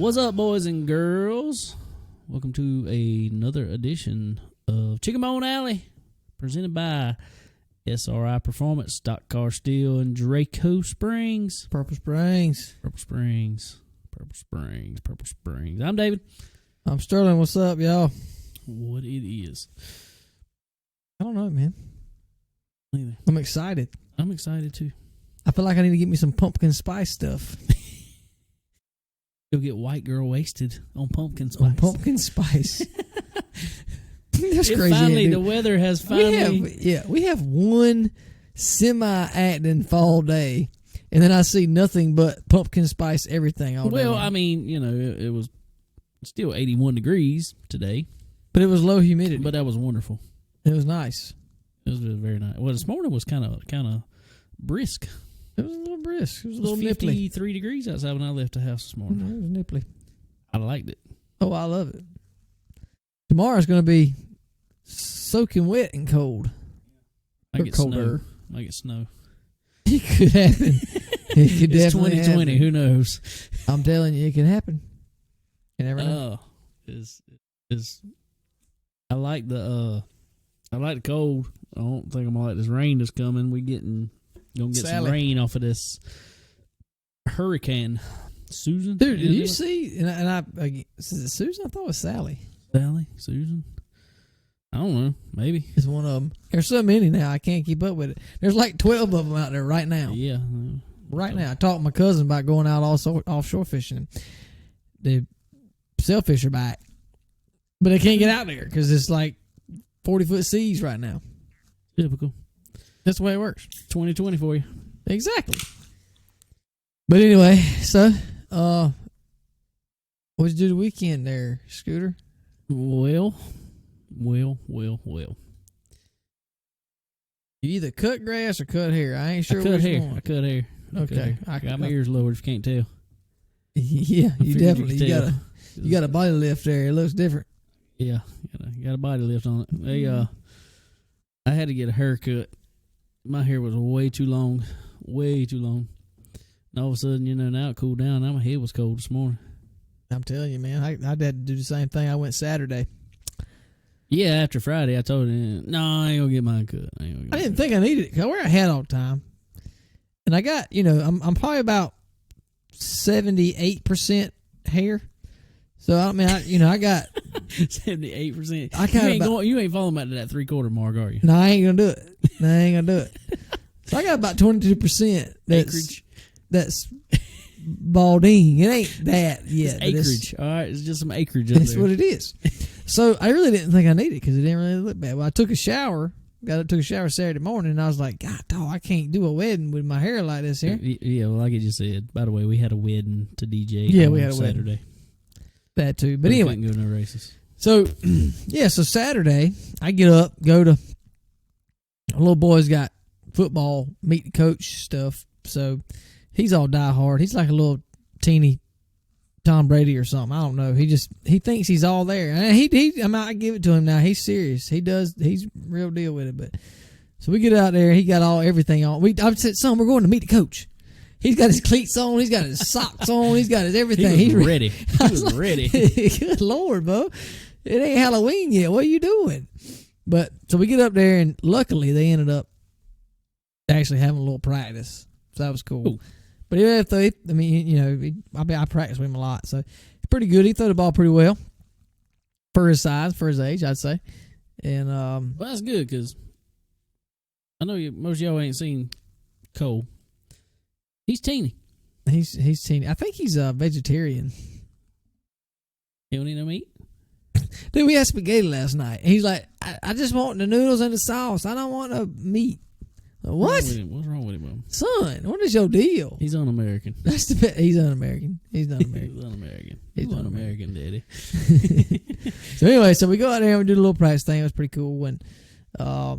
What's up, boys and girls? Welcome to another edition of Chicken Bone Alley, presented by SRI Performance, Stock Car Steel, and Draco Springs. Purple Springs. I'm David. I'm Sterling. What's up, y'all? What it is. I don't know, man. Neither. I'm excited. I'm excited, too. I feel like I need to get me some pumpkin spice stuff. Go get white girl wasted on pumpkin spice. On pumpkin spice. That's crazy. Finally, the weather has finally... We have one semi-acting fall day, and then I see nothing but pumpkin spice everything all day. Well, I mean, you know, it was still 81 degrees today. But it was low humidity. But that was wonderful. It was nice. It was very nice. Well, this morning was kind of brisk. It was a little brisk. It was a little 53 nipply. degrees outside when I left the house this morning. It was nipply. I liked it. Oh, I love it. Tomorrow's going to be soaking wet and cold. Might get colder. Snow. It could happen. It could It's definitely 2020. happen. Who knows? I'm telling you, it can happen. You never know. I like the cold. I don't think I'm gonna like this rain that's coming. Gonna get some rain off of this hurricane. Susan, Dude, did you see? And is it Susan? I thought it was Sally. Susan. I don't know. Maybe It's one of them. There's so many now. I can't keep up with it. There's like 12 of them out there right now. Yeah. Right now. I talked to my cousin about going out also offshore fishing. The sailfish are back, but they can't get out there because it's like 40-foot seas right now. Typical. That's the way it works. 2020 for you. Exactly. But anyway, so what'd you do the weekend there, Scooter? Well. You either cut grass or cut hair. I ain't sure which one. I cut hair. Okay. I got my ears lowered if you can't tell. Yeah, you definitely tell. you got a body lift there. It looks different. Yeah, you got a body lift on it. I had to get a haircut. My hair was way too long. And all of a sudden, now it cooled down. Now my head was cold this morning. I'm telling you, man. I had to do the same thing. I went Saturday. Yeah, after Friday, I told him, no, I ain't gonna get mine cut. I didn't think I needed it because I wear a hat all the time, and I got I'm probably about 78% hair. So I mean, I got 78%. You ain't falling back to that 3/4 mark, are you? No, I ain't gonna do it. So I got about 22%. That's balding. It ain't that yet. Acreage. All right, it's just some acreage. That's what it is. So I really didn't think I needed it because it didn't really look bad. Well, I took a shower. Took a shower Saturday morning, and I was like, God, dog, I can't do a wedding with my hair like this here. Yeah, well, like I just said. By the way, we had a wedding to DJ. Yeah, we had a Saturday. Wedding. That too. But anyway. Couldn't go no races. So, so Saturday, I get up, go to, a little boy's got football, meet the coach stuff. So, he's all die hard. He's like a little teeny Tom Brady or something. I don't know. He thinks he's all there. And I give it to him now. He's serious. He's real deal with it. But so we get out there. He got everything on. I said, son, we're going to meet the coach. He's got his cleats on. He's got his socks on. He's got his everything. He's ready. He was ready. Good Lord, bro. It ain't Halloween yet. What are you doing? But so we get up there, and luckily they ended up actually having a little practice. So that was cool. Ooh. But I practice with him a lot. So he's pretty good. He threw the ball pretty well for his size, for his age, I'd say. And well, that's good because I know most of y'all ain't seen Cole. He's teeny. He's teeny. I think he's a vegetarian. He don't eat no meat? Dude, we had spaghetti last night. He's like, I just want the noodles and the sauce. I don't want no meat. What? What's wrong with him, Mom? Son, what is your deal? He's un-American. That's the best. He's un-American. He's not American. He's un-American, Daddy. So anyway, so we go out there and we do the little practice thing. It was pretty cool. And our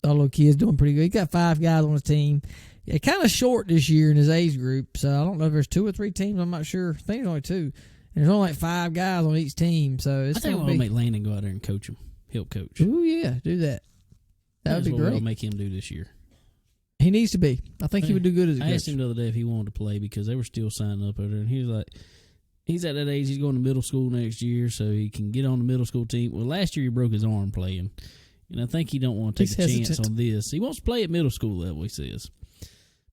little kid's doing pretty good. He got 5 guys on his team. Yeah, kind of short this year in his age group, so I don't know if there's 2 or 3 teams. I'm not sure. I think there's only 2. And there's only like 5 guys on each team, so it's I think we'll make Landon go out there and coach him. Help coach. Ooh, yeah, do that. That would be great. We'll make him do this year. He needs to be. I think he would do good as a coach. I asked him the other day if he wanted to play because they were still signing up over there, and he was like, He's at that age. He's going to middle school next year, so he can get on the middle school team. Well, last year he broke his arm playing, and I think he don't want to take a chance on this. He wants to play at middle school level, he says.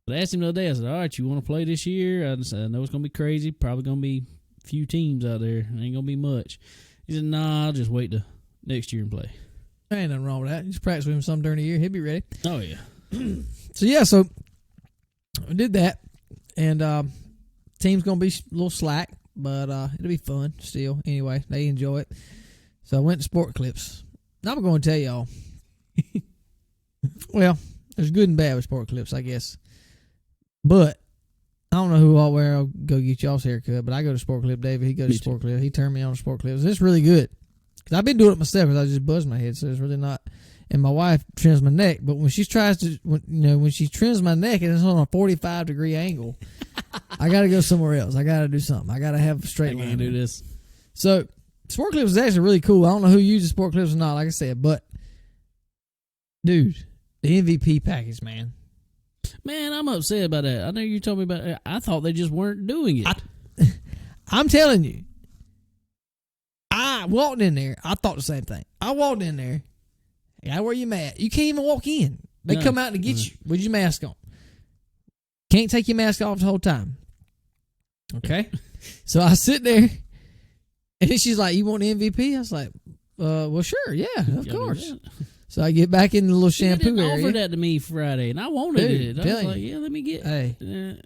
But I asked him the other day, I said, all right, you want to play this year? I said, I know it's going to be crazy. Probably going to be a few teams out there. It ain't going to be much. He said, nah, I'll just wait till next year and play. There ain't nothing wrong with that. You just practice with him some during the year. He'll be ready. Oh, yeah. So I did that. And team's going to be a little slack, but it'll be fun still. Anyway, they enjoy it. So I went to Sport Clips. Now I'm going to tell y'all. Well, there's good and bad with Sport Clips, I guess. But I don't know where I'll go get y'all's haircut, but I go to Sport Clip. David, he goes to Sport Clip. He turned me on to Sport Clips. It's really good. Because I've been doing it myself because I just buzzed my head, so it's really not. And my wife trims my neck, but when she tries to, when she trims my neck and it's on a 45-degree angle, I got to go somewhere else. I got to do something. I got to have a straight line. I can't do this. So Sport Clips is actually really cool. I don't know who uses Sport Clips or not, like I said, but dude, the MVP package, man. Man, I'm upset about that. I know you told me about it. I thought they just weren't doing it. I'm telling you. I walked in there. I thought the same thing. I walked in there. You gotta wear your mask. You can't even walk in. They come out to get you with your mask on. Can't take your mask off the whole time. Okay? So I sit there, and then she's like, you want the MVP? I was like, well, sure. Yeah, of course. So I get back in the little shampoo area. They offered that to me Friday, and I wanted it. I was like, yeah, let me get it. Hey,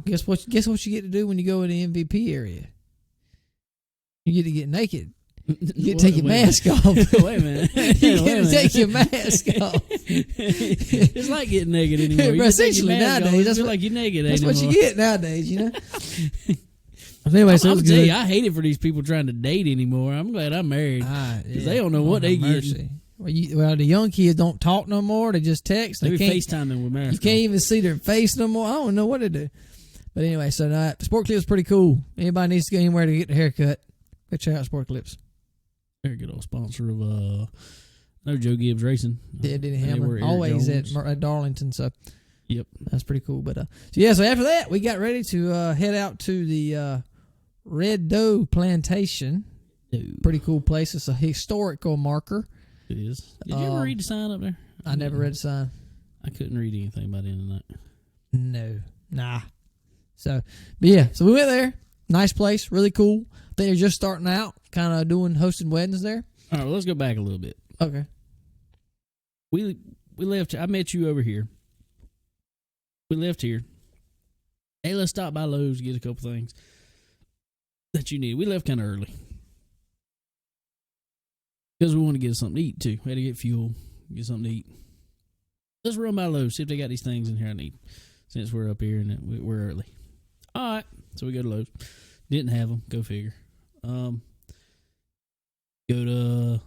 guess what you get to do when you go in the MVP area? You get to get naked. You get to take your mask off. Wait a minute. You get to take your mask off. It's like getting naked anymore. Bro, essentially nowadays, that's like you're naked. That's what you get nowadays, you know. Anyway, so I'll tell you, I hate it for these people trying to date anymore. I'm glad I'm married because they don't know what they get. Well, the young kids don't talk no more. They just text. They FaceTiming with masks. You can't even see their face no more. I don't know what to do. But anyway, so Sport Clips is pretty cool. Anybody needs to go anywhere to get their haircut, go check out Sport Clips. Very good old sponsor of no Joe Gibbs Racing. Yeah, Denny Hamlin. Always at Darlington. So yep, that's pretty cool. But so after that, we got ready to head out to the Red Doe Plantation. Pretty cool place. It's a historical marker. It is. Did you ever read the sign up there? I never read the sign. I couldn't read anything by the end of the night. No. Nah. So we went there. Nice place. Really cool. I think they're just starting out, kind of hosting weddings there. All right, well, let's go back a little bit. Okay. We left. I met you over here. We left here. Hey, let's stop by Lowe's, get a couple things that you need. We left kind of early. Because we want to get something to eat, too. We had to get fuel, get something to eat. Let's run by Lowe's, see if they got these things in here I need. Since we're up here and we're early. All right. So we go to Lowe's. Didn't have them. Go figure. Go to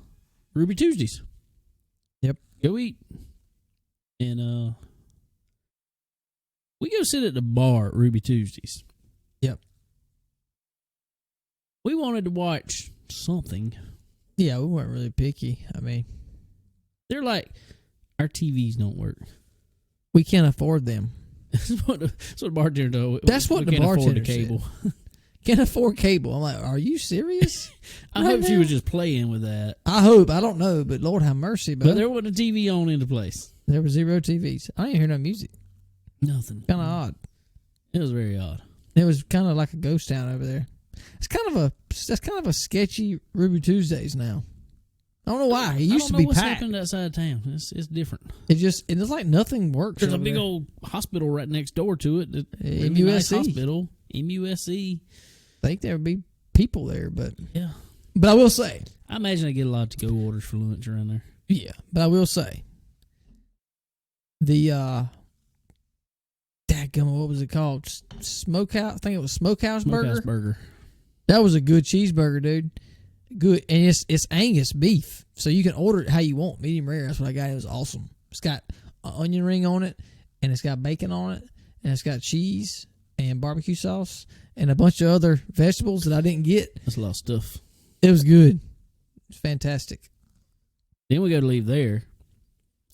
Ruby Tuesdays. Yep. Go eat. And we go sit at the bar at Ruby Tuesdays. Yep. We wanted to watch something. Yeah, we weren't really picky. I mean, they're like, our TVs don't work. We can't afford them. That's what the bartender told. That's what the bartender cable. Can't afford cable. I'm like, are you serious? I hope she was just playing with that. I hope. I don't know, but Lord have mercy. But there wasn't a TV on in the place. There were 0 TVs. I didn't hear no music. Nothing. Kind of odd. It was very odd. It was kind of like a ghost town over there. That's kind of a sketchy Ruby Tuesdays now. I don't know why. It used to be packed. What's happened outside of town? It's different. It's like nothing works. There's a big old hospital right next door to it. MUSC nice hospital. MUSC. I think there would be people there, but yeah. But I will say, I imagine they get a lot of to-go orders for lunch around there. Yeah, but I will say, the what was it called? Smokehouse. I think it was Smokehouse Burger. That was a good cheeseburger, dude. Good, and it's Angus beef, so you can order it how you want, medium rare. That's what I got. It was awesome. It's got an onion ring on it, and it's got bacon on it, and it's got cheese and barbecue sauce and a bunch of other vegetables that I didn't get. That's a lot of stuff. It was good. It's fantastic. Then we go to leave there.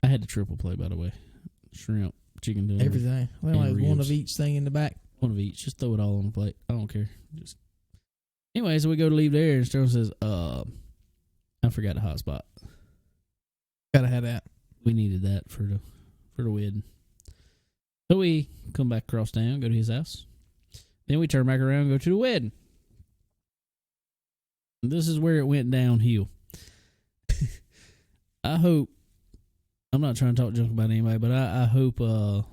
I had the triple play, by the way. Shrimp, chicken dinner, everything. Well, like one of each thing in the back. One of each. Just throw it all on the plate. I don't care. Just Anyway, so we go to leave there, and Sterling says, I forgot the hotspot. Gotta have that. We needed that for the wedding. So we come back across town, go to his house. Then we turn back around and go to the wedding. And this is where it went downhill. I hope, I'm not trying to talk junk about anybody, but I hope the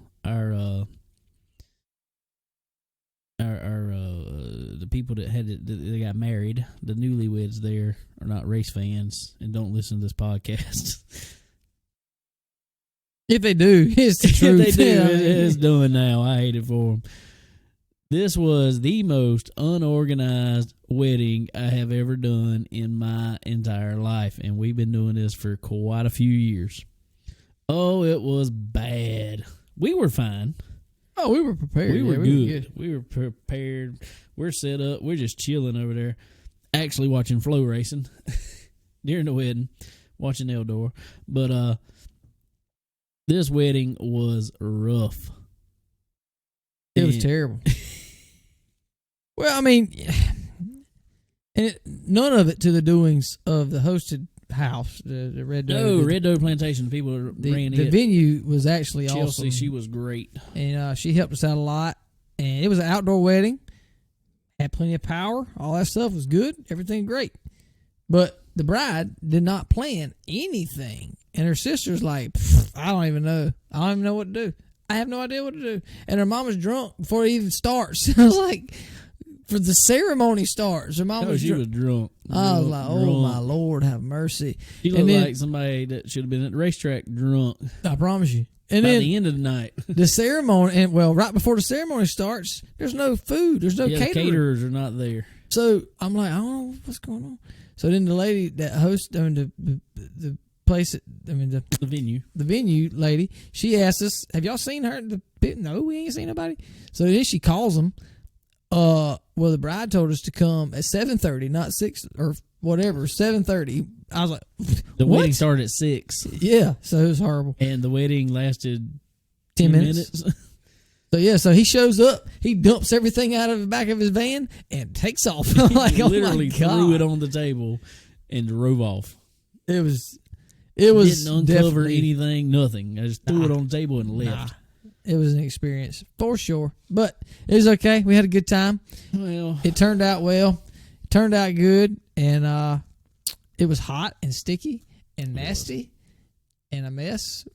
people that got married, the newlyweds there, are not race fans and don't listen to this podcast. If they do, it's the truth. If they do, it's done now. I hate it for them. This was the most unorganized wedding I have ever done in my entire life, and we've been doing this for quite a few years. Oh, it was bad. We were fine. Oh, we were prepared. We were good. We were prepared. We're set up. We're just chilling over there, actually watching flow racing during the wedding, watching Eldora. But this wedding was rough. It was terrible. Well, I mean, none of it to the doings of the hosted house, the Red Dove. No, Red Dove Plantation. People ran it. The venue was actually Chelsea, awesome. she was great. And she helped us out a lot. And it was an outdoor wedding. Had plenty of power. All that stuff was good. Everything great. But the bride did not plan anything. And her sister's like, I don't even know. I don't even know what to do. I have no idea what to do. And her mom was drunk before it even starts. I was like, for the ceremony starts, her mom was drunk. I was like, oh, my Lord, have mercy. She looked like somebody that should have been at the racetrack drunk. I promise you. And by then the end of the night. The ceremony, and right before the ceremony starts, there's no food. There's no the caterers are not there. So I'm like, I don't know what's going on. So then the lady that hosts, the place, the venue lady, she asked us, have y'all seen her? No, we ain't seen nobody. So then she calls them. Well, the bride told us to come at 7:30, not 6 or whatever, 7:30. I was like, the wedding started at 6. Yeah, so it was horrible. And the wedding lasted 10 minutes. So he shows up, he dumps everything out of the back of his van and takes off. Like, he literally oh my God. threw it on the table and drove off. It was didn't uncover anything, nothing. I just threw it on the table and left. It was an experience for sure, but it was okay. We had a good time. Well, it turned out well. It turned out good, and it was hot and sticky and nasty and a mess.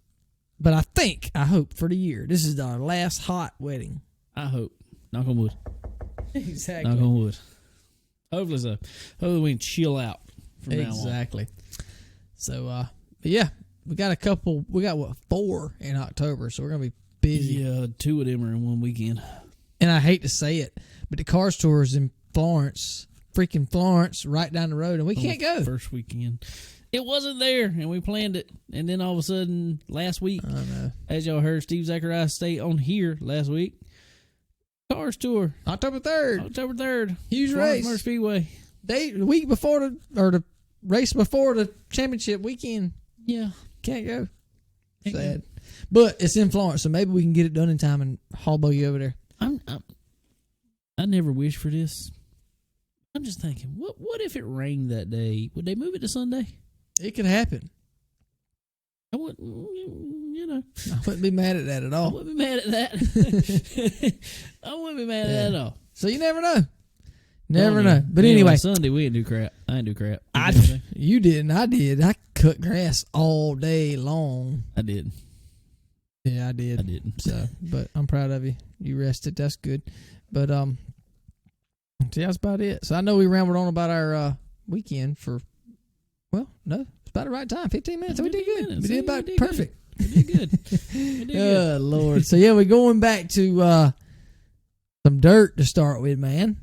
But I hope for the year, this is our last hot wedding. I hope. Knock on wood. Exactly. Knock on wood. Hopefully so. Hopefully we can chill out from now on. Exactly. So, but yeah, we got 4 in October, so we're going to be busy. Yeah, 2 of them are in one weekend. And I hate to say it, but the car store is in Florence, freaking Florence, right down the road, and we can't go. First weekend. It wasn't there, and we planned it. And then all of a sudden, last week, as y'all heard, Steve Zacharias stay on here last week. Cars tour. October 3rd. Huge race. Motor Speedway. The week before the race before the championship weekend. Yeah. Can't go. Sad. But it's in Florence, so maybe we can get it done in time and haul buggy over there. I never wish for this. I'm just thinking, what if it rained that day? Would they move it to Sunday? It could happen. I wouldn't, I wouldn't be mad at that at all. I wouldn't be mad at that. I wouldn't be mad at that at all. So you never know. Never know. But anyway. Sunday we didn't do crap. I didn't do crap. You didn't. I did. I cut grass all day long. I did. Yeah, I did. I didn't. So, but I'm proud of you. You rested. That's good. But see, that's about it. So I know we rambled on about our weekend for. Well, no, it's about the right time. 15 minutes. So we did good. We did about perfect. We did good. We did good. Oh Lord. So yeah, we're going back to some dirt to start with, man.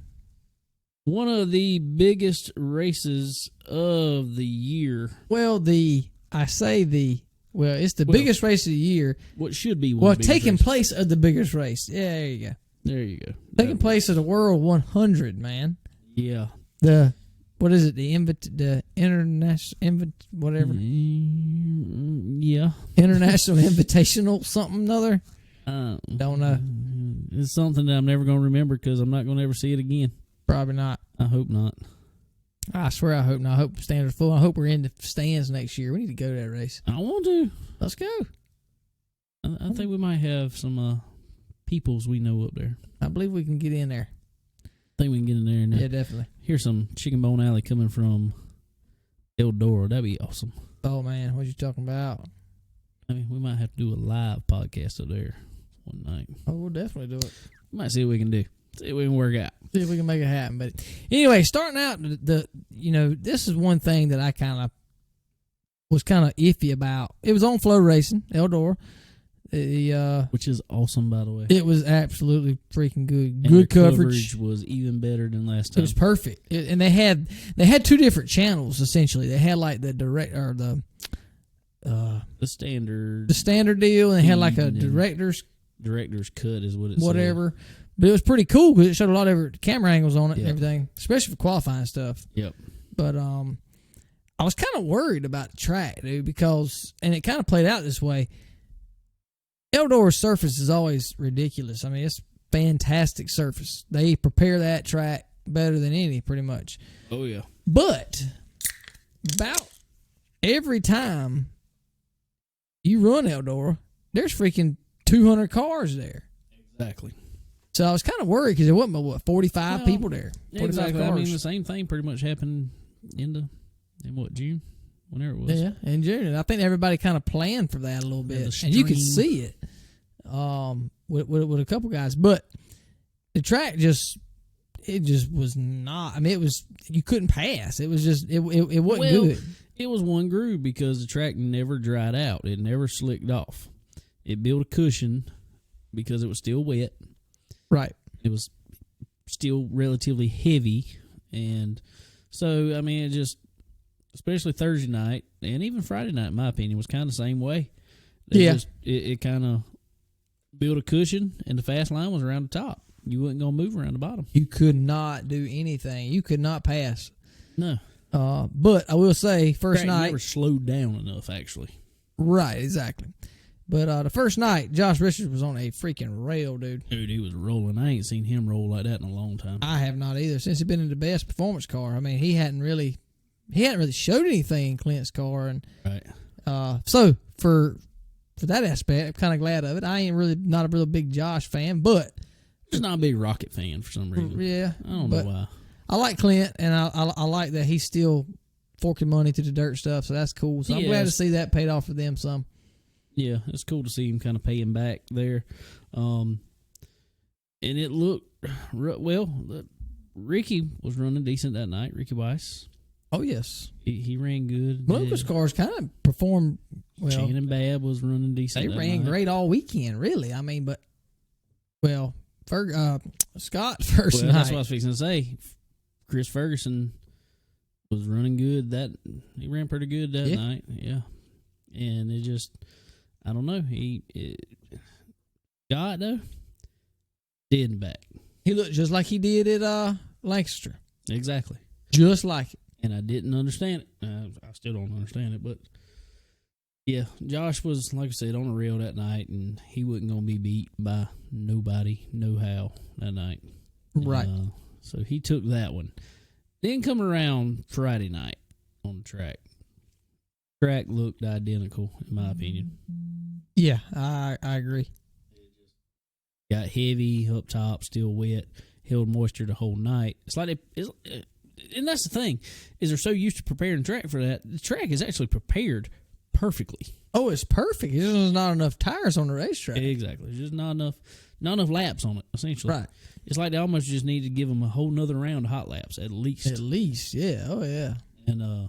One of the biggest races of the year. Well, it's the biggest race of the year. What should be one taking place of the biggest race. Yeah, there you go. There you go. Taking place of the World 100, man. Yeah. What is it? The international whatever. Yeah. International Invitational something other. Don't know. It's something that I'm never going to remember because I'm not going to ever see it again. Probably not. I hope not. I swear I hope not. I hope stands are full. I hope we're in the stands next year. We need to go to that race. I want to. Let's go. I think we might have some peoples we know up there. I believe we can get in there. I think we can get in there. And yeah, definitely. Here's some Chicken Bone Alley coming from Eldora. That'd be awesome. Oh, man. What you talking about? I mean, we might have to do a live podcast up there one night. Oh, we'll definitely do it. We might see what we can do. See if we can work out. See if we can make it happen. But anyway, starting out, this is one thing that I was kind of iffy about. It was on Flow Racing, Eldora. Which is awesome, by the way. It was absolutely freaking good. And good the coverage was even better than last time. It was perfect. And they had two different channels essentially. They had like the direct or the standard deal, and they had like a director's cut is what it whatever. Said. But it was pretty cool because it showed a lot of camera angles on it and Yep. everything, especially for qualifying stuff. Yep. But I was kind of worried about the track, dude, and it kind of played out this way. Eldora's surface is always ridiculous. I mean, it's fantastic surface. They prepare that track better than any, pretty much. Oh, yeah. But about every time you run Eldora, there's freaking 200 cars there. Exactly. So I was kind of worried because there wasn't, what, 45 people there? 45 exactly. cars. I mean, the same thing pretty much happened in June? Whenever it was. Yeah, in June. And I think everybody kind of planned for that a little bit. And you could see it with a couple guys. But the track just was not. I mean, you couldn't pass. It was just, it wasn't good. It was one groove because the track never dried out. It never slicked off. It built a cushion because it was still wet. Right. It was still relatively heavy. And so, I mean, it just, especially Thursday night and even Friday night, in my opinion, was kind of the same way. It kind of built a cushion, and the fast line was around the top. You wasn't going to move around the bottom. You could not do anything. You could not pass. No. But I will say, first night never slowed down enough, actually. Right, exactly. But the first night, Josh Richards was on a freaking rail, dude. Dude, he was rolling. I ain't seen him roll like that in a long time. I have not either. Since he's been in the best performance car. I mean, he hadn't really showed anything in Clint's car, and right. So for that aspect, I'm kind of glad of it. I ain't really not a real big Josh fan, but just not a big Rocket fan for some reason. Yeah, I don't know why. I like Clint, and I like that he's still forking money to the dirt stuff, so that's cool. So I'm glad to see that paid off for them some. Yeah, it's cool to see him kind of paying back there. And it looked, well, Ricky was running decent that night, Ricky Weiss. Oh, yes. He ran good. Lucas cars kind of performed well. Shannon Babb was running decent. They ran great all weekend, really. I mean, but, well, Scott first night. That's what I was fixing to say. Chris Ferguson was running good. He ran pretty good that night. Yeah. And it just, I don't know. Scott, though, dead in the back. He looked just like he did at Lancaster. Exactly. Just like it. And I didn't understand it. I still don't understand it, but yeah, Josh was, like I said, on a rail that night, and he wasn't going to be beat by nobody, no how that night. Right. So he took that one. Then come around Friday night on the track. Track looked identical, in my opinion. Yeah, I agree. Got heavy up top, still wet, held moisture the whole night. It's like and that's the thing, is they're so used to preparing track for that. The track is actually prepared perfectly. Oh, it's perfect. There's just not enough tires on the racetrack. Exactly. There's just not enough laps on it, essentially. Right. It's like they almost just need to give them a whole nother round of hot laps, at least. At least, yeah. Oh, yeah. And I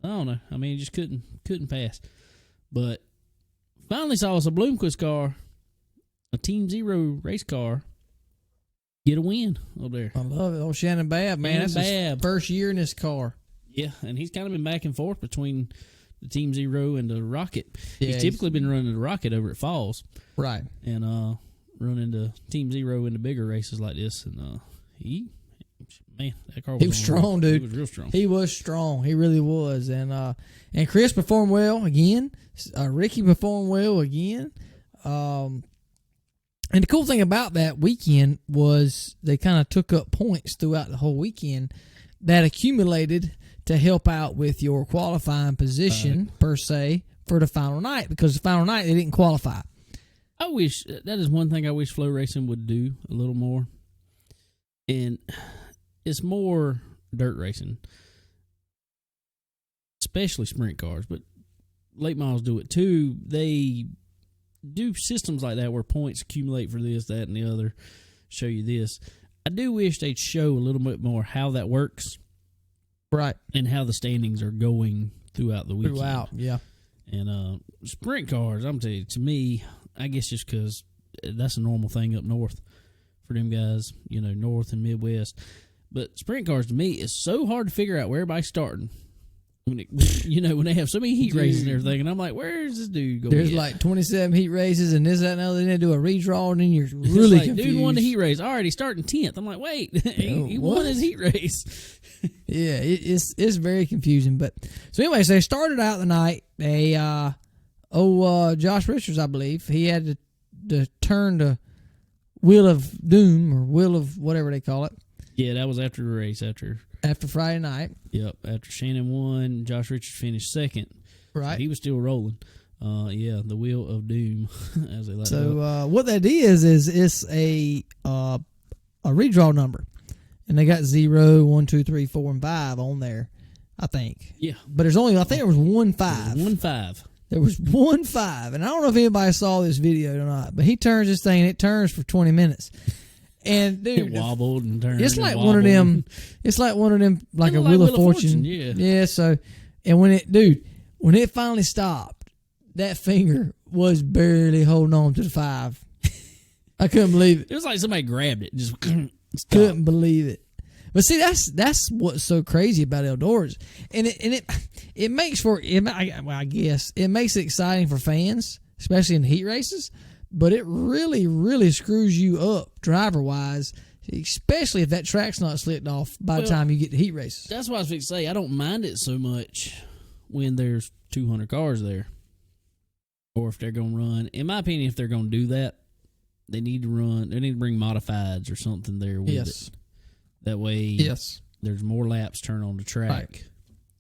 don't know. I mean, just couldn't pass. But finally saw us a Bloomquist car, a Team Zero race car, get a win up there. I love it. Oh, Shannon Babb, man. That's his first year in this car. Yeah, and he's kind of been back and forth between the Team Zero and the Rocket. Yeah, he's typically been running the Rocket over at Falls. Right. And running the Team Zero into bigger races like this. And that car was strong, dude. He was real strong. He was strong. He really was. And Chris performed well again. Ricky performed well again. And the cool thing about that weekend was they kind of took up points throughout the whole weekend that accumulated to help out with your qualifying position, per se, for the final night. Because the final night, they didn't qualify. I wish, that is one thing I wish flow racing would do a little more. And it's more dirt racing, especially sprint cars, but late models do it too. They do systems like that where points accumulate for this, that, and the other, show you this. I do wish they'd show a little bit more how that works. Right. And how the standings are going throughout the weekend. Throughout, yeah. And sprint cars, I'm telling you, to me, I guess just because that's a normal thing up north for them guys, north and Midwest. But sprint cars, to me, is so hard to figure out where everybody's starting. When they have so many heat races and everything, and I'm like, where is this dude going? There's like 27 heat races and this, that, and the other. Then they do a redraw, and then you're really confused. Dude won the heat race. Already starting 10th. I'm like, wait, he won his heat race. Yeah, it's very confusing. But so anyway, so they started out the night. They Josh Richards, I believe, he had to turn the wheel of doom or wheel of whatever they call it. Yeah, that was after the race. After Friday night. Yep. After Shannon won, Josh Richards finished second. Right. So he was still rolling. The wheel of doom, as they like to call it. So what that is it's a redraw number. And they got 0, 1, 2, 3, 4, and 5 on there, I think. Yeah. But there's only, I think there was 1 5. 1 5. There was 1 5. And I don't know if anybody saw this video or not, but he turns this thing and it turns for 20 minutes. And dude, it wobbled and turned. It's like one of them. It's like one of them, like a Wheel of Fortune. Yeah. Yeah. So, and when it finally stopped, that finger was barely holding on to the 5. I couldn't believe it. It was like somebody grabbed it and just couldn't believe it. But see, that's what's so crazy about Eldora's, and it makes for I guess it makes it exciting for fans, especially in heat races. But it really, really screws you up driver-wise, especially if that track's not slicked off by the time you get to heat races. That's what I was going to say. I don't mind it so much when there's 200 cars there. Or if they're going to run. In my opinion, if they're going to do that, they need to bring modifieds or something there with it. That way, there's more laps turn on the track. Right.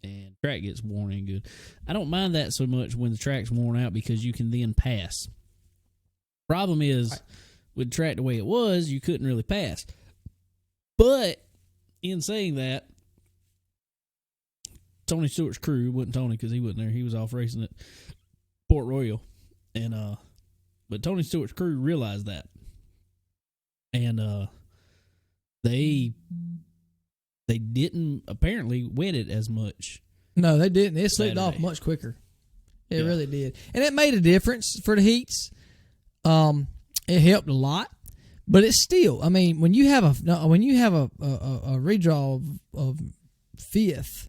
And the track gets worn in good. I don't mind that so much when the track's worn out because you can then pass. Problem is, with the track the way it was, you couldn't really pass. But in saying that, Tony Stewart's crew, wasn't Tony because he wasn't there, he was off racing at Port Royal, and but Tony Stewart's crew realized that, and they didn't apparently wet it as much. No, they didn't. It slipped off much quicker. It really did, and it made a difference for the heats. It helped a lot, but it's still. I mean, when you have a redraw of 5th,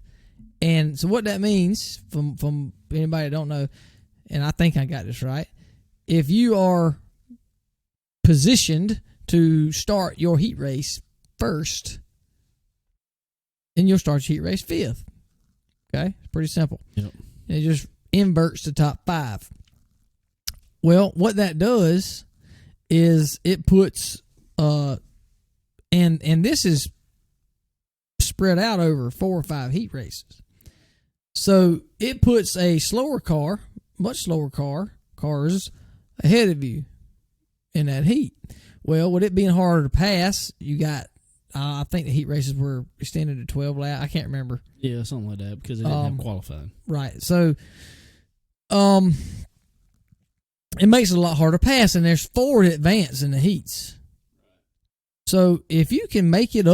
and so what that means from anybody that don't know, and I think I got this right. If you are positioned to start your heat race first, then you'll start your heat race 5th. Okay, it's pretty simple. Yep. It just inverts the top 5. Well, what that does is it puts, and this is spread out over 4 or 5 heat races. So it puts a slower car, much slower cars ahead of you in that heat. Well, with it being harder to pass, you got, I think the heat races were extended to 12 laps. I can't remember. Yeah, something like that because it didn't have qualifying. Right. So, it makes it a lot harder to pass, and there's forward advance in the heats. So if you can make it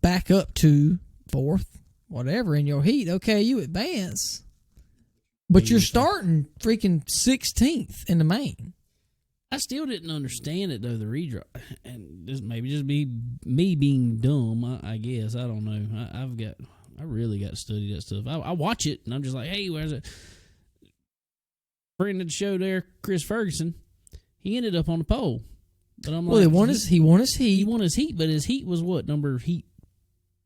back up to 4th, whatever, in your heat, okay, you advance. But you're starting freaking 16th in the main. I still didn't understand it, though, the redraw. And this maybe just be me being dumb, I guess. I don't know. I really got to study that stuff. I watch it, and I'm just like, hey, where's it? Friend of the show there, Chris Ferguson, he ended up on the pole. But I'm like, he won his heat. He won his heat, but his heat was what? Heat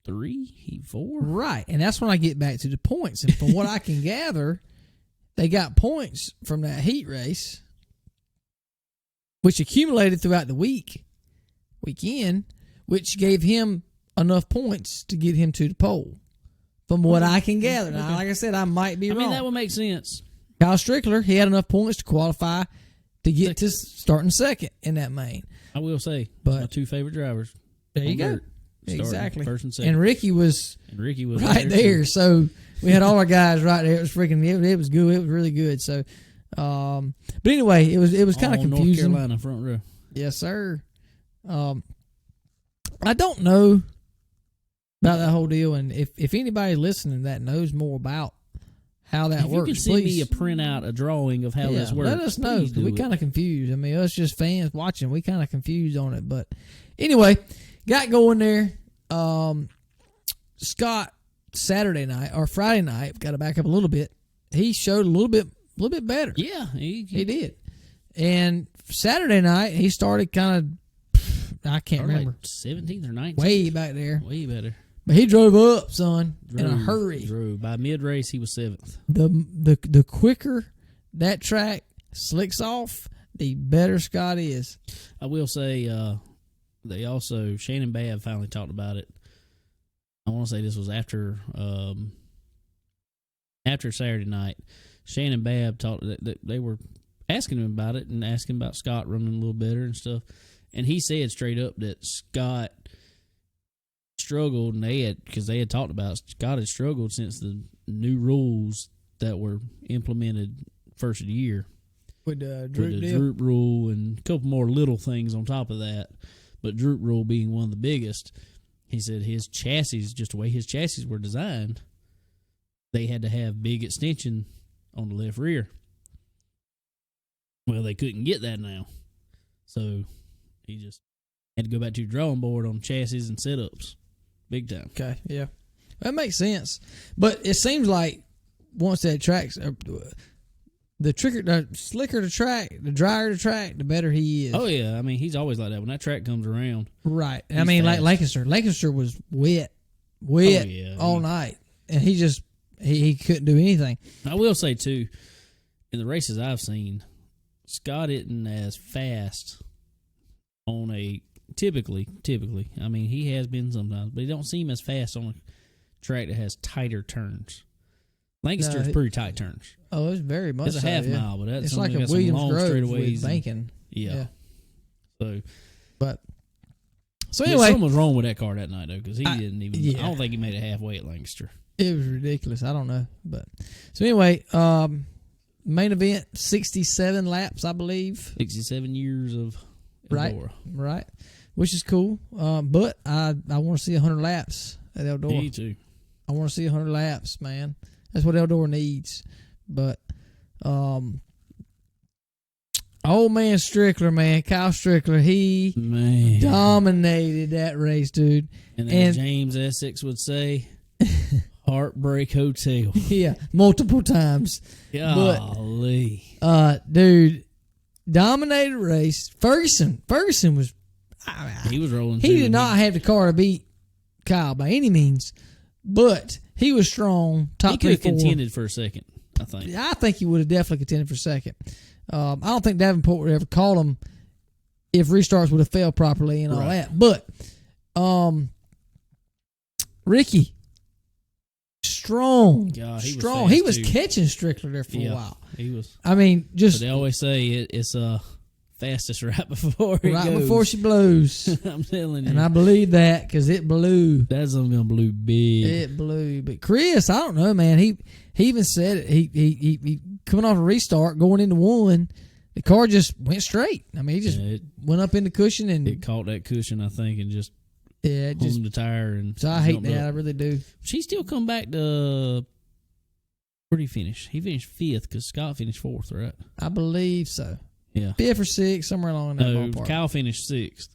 3? Heat 4? Right. And that's when I get back to the points. And from what I can gather, they got points from that heat race. which accumulated throughout the weekend, which gave him enough points to get him to the pole. From what I can gather. Now, like I said, I might be wrong. I mean, that would make sense. Kyle Strickler, he had enough points to qualify to get to starting second in that main. I will say, but my two favorite drivers. There you go. Exactly. First and second. And Ricky was right there. Too. So we had all our guys right there. It was freaking. It was good. It was really good. So, but anyway, it was kind of confusing. North Carolina front row. Yes, sir. I don't know about that whole deal, and if anybody listening that knows more about how that works, you can send me a printout, a drawing of how this works. Let us know. We kind of confused. I mean, us just fans watching, we kind of confused on it. But anyway, got going there. Scott Saturday night or Friday night, got to back up a little bit. He showed a little bit better. Yeah, he did. And Saturday night, he started kind of, I can't remember, like 17th or 19th, way back there, way better. But he drove up, son, in a hurry. By mid race, he was 7th. The quicker that track slicks off, the better Scott is. I will say, they also Shannon Babb finally talked about it. I want to say this was after Saturday night. Shannon Babb talked that they were asking him about it and asking about Scott running a little better and stuff, and he said straight up that Scott struggled, and because they had talked about Scott had struggled since the new rules that were implemented first of the year with the droop rule and a couple more little things on top of that, but droop rule being one of the biggest. He said his chassis, just the way his chassis were designed, they had to have big extension on the left rear. Well, they couldn't get that now, so he just had to go back to the drawing board on chassis and setups. Big time. Okay, yeah. That makes sense. But it seems like once that track's the slicker the track, the drier the track, the better he is. Oh, yeah. I mean, he's always like that. When that track comes around. Right. I mean, fast. Like Lancaster. Lancaster was wet all night. And he just, he couldn't do anything. I will say, too, in the races I've seen, Scott isn't as fast on a... Typically, I mean, he has been sometimes, but he don't seem as fast on a track that has tighter turns. Lancaster's pretty tight turns. Oh, it's very much. It's a half mile, but that's it's like a Williams Grove with banking. Yeah. So anyway, something was wrong with that car that night though, because he didn't even. Yeah. I don't think he made it halfway at Lancaster. It was ridiculous. I don't know, but so anyway, main event 67 laps, I believe. 67 years of Eldora. Right. Which is cool, but I want to see 100 laps at Eldora. Me too. I want to see 100 laps, man. That's what Eldora needs. But old man Strickler, man, Kyle Strickler, he dominated that race, dude. And as James Essex would say, Heartbreak Hotel. Yeah, multiple times. Golly. But, dude, dominated race. Ferguson was... he was rolling. He did not have the car to beat Kyle by any means, but he was strong. Top 3-4. He could have contended for a second, I think. I think he would have definitely contended for a second. I don't think Davenport would ever call him if restarts would have failed properly and all that. But Ricky, strong. God, strong. He was catching Strickler there for a while. He was. I mean, just. But they always say it's fastest right before it goes. Before she blows. I'm telling you. And I believe that because it blew. That's going to blew big. It blew. But Chris, I don't know, man. He even said it. He coming off a restart, going into one, the car just went straight. I mean, he just went up in the cushion and it caught that cushion, I think, and just hung the tire. And so I hate that. I really do. She still come back to. Where did he finish? He finished 5th because Scott finished 4th, right? I believe so. Yeah, 5th or 6th, somewhere along that ballpark. Kyle finished 6th.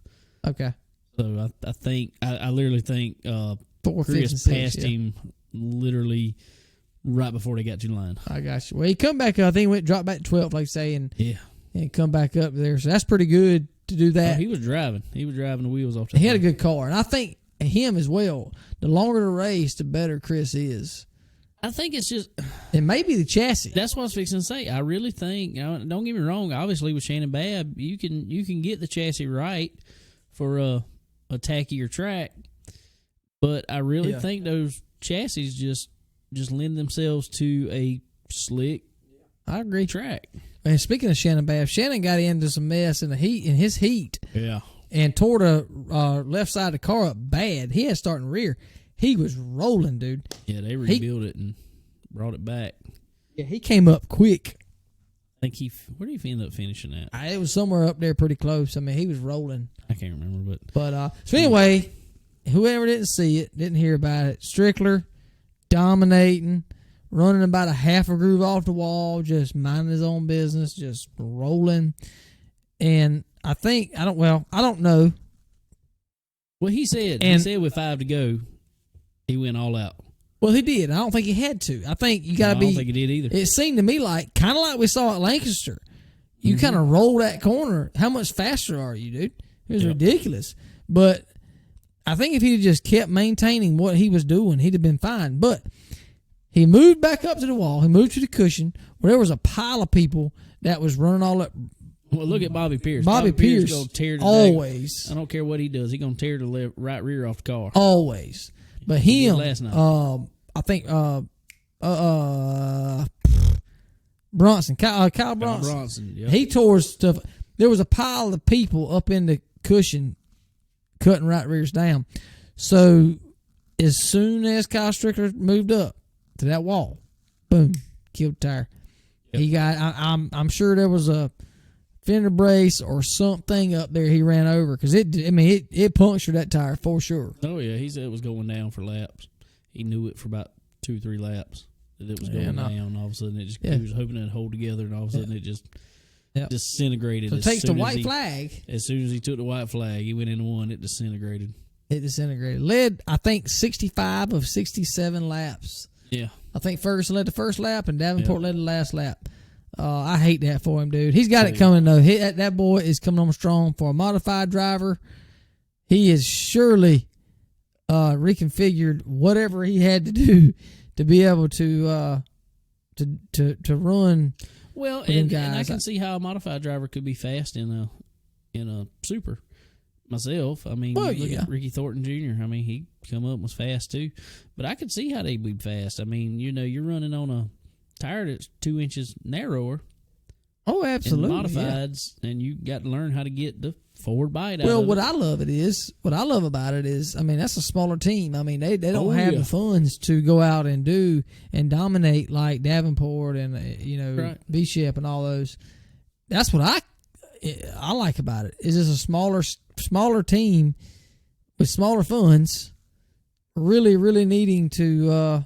Okay. So I think I literally think 4th, Chris 5th, and 6th, passed him literally right before they got to the line. I got you. Well, he come back up. I think he dropped back to 12th, like you say, and come back up there. So that's pretty good to do that. He was driving. He was driving the wheels off. He had a good car, and I think him as well. The longer the race, the better Chris is. I think it's just It may be the chassis. that's what I was fixing to say. I really think. Don't get me wrong. Obviously, with Shannon Babb, you can get the chassis right for a tackier track, but I really think those chassis just lend themselves to a slick. I agree. Track. And speaking of Shannon Babb, Shannon got into some mess in his heat. Yeah. And tore the left side of the car up bad. He had starting rear. He was rolling, dude. Yeah, they rebuilt it and brought it back. Yeah, he came up quick. I think where did he end up finishing at? It was somewhere up there pretty close. I mean, he was rolling. I can't remember, But so anyway, whoever didn't see it, didn't hear about it, Strickler dominating, running about a half a groove off the wall, just minding his own business, just rolling. And I don't know. Well, he said with 5 to go, he went all out. Well, he did. I don't think he had to. I think you got to be. I don't think he did either. It seemed to me kind of like we saw at Lancaster. You kind of roll that corner. How much faster are you, dude? It was ridiculous. But I think if he'd just kept maintaining what he was doing, he'd have been fine. But he moved back up to the wall. He moved to the cushion where there was a pile of people that was running all up. Well, look at Bobby Pierce. Bobby Pierce gonna tear always. I don't care what he does. He's going to tear the right rear off the car. Always. But him, last night. I think Bronson, Kyle Bronson. Yep. He tore stuff. There was a pile of people up in the cushion cutting right rears down. So as soon as Kyle Strickler moved up to that wall, boom, killed the tire. Yep. He got. I'm sure there was a fender brace or something up there he ran over because it punctured that tire for sure. Oh yeah, he said it was going down for laps. He knew it for about 2-3 laps that it was going down. All of a sudden, he was hoping it'd hold together, and all of a sudden it just disintegrated. So it takes the white flag. As soon as he took the white flag, he went into one. It disintegrated. Led, I think, 65 of 67 laps. Yeah. I think Ferguson led the first lap and Davenport led the last lap. I hate that for him, dude. He's got it coming, though. That boy is coming on strong for a modified driver. He is surely reconfigured whatever he had to do to be able to run. Well, and I can see how a modified driver could be fast in a super. Myself, I mean, look at Ricky Thornton Jr. I mean, he come up and was fast too, but I could see how they'd be fast. I mean, you're running on a tire that's 2 inches narrower. Oh, absolutely. And modifieds, and you got to learn how to get the forward bite out of it. Well, what I love about it is, I mean, that's a smaller team. I mean, they don't have the funds to go out and do and dominate like Davenport and Bishop and all those. That's what I like about it. Is it's a smaller team with smaller funds, really, really needing to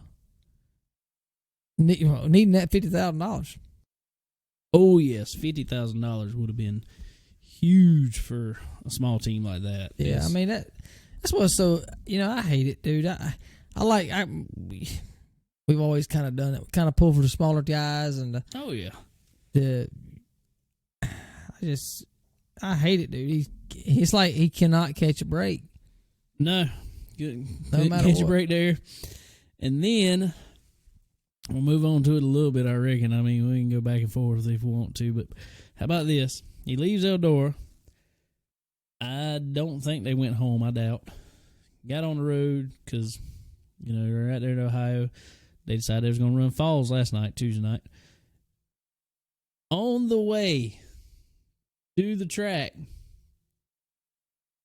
needing that $50,000. Oh yes, $50,000 would have been huge for a small team like that. Yeah, yes. I mean that's what's so I hate it, dude. We've always kind of done it, kind of pull for the smaller guys and I hate it, dude. He's like he cannot catch a break. No, good. No matter catch a break there, and then we'll move on to it a little bit. I reckon. I mean, we can go back and forth if we want to, but how about this? He leaves Eldora. I don't think they went home. I doubt. Got on the road because they're right there in Ohio. They decided they was going to run Falls last night, Tuesday night. On the way to the track,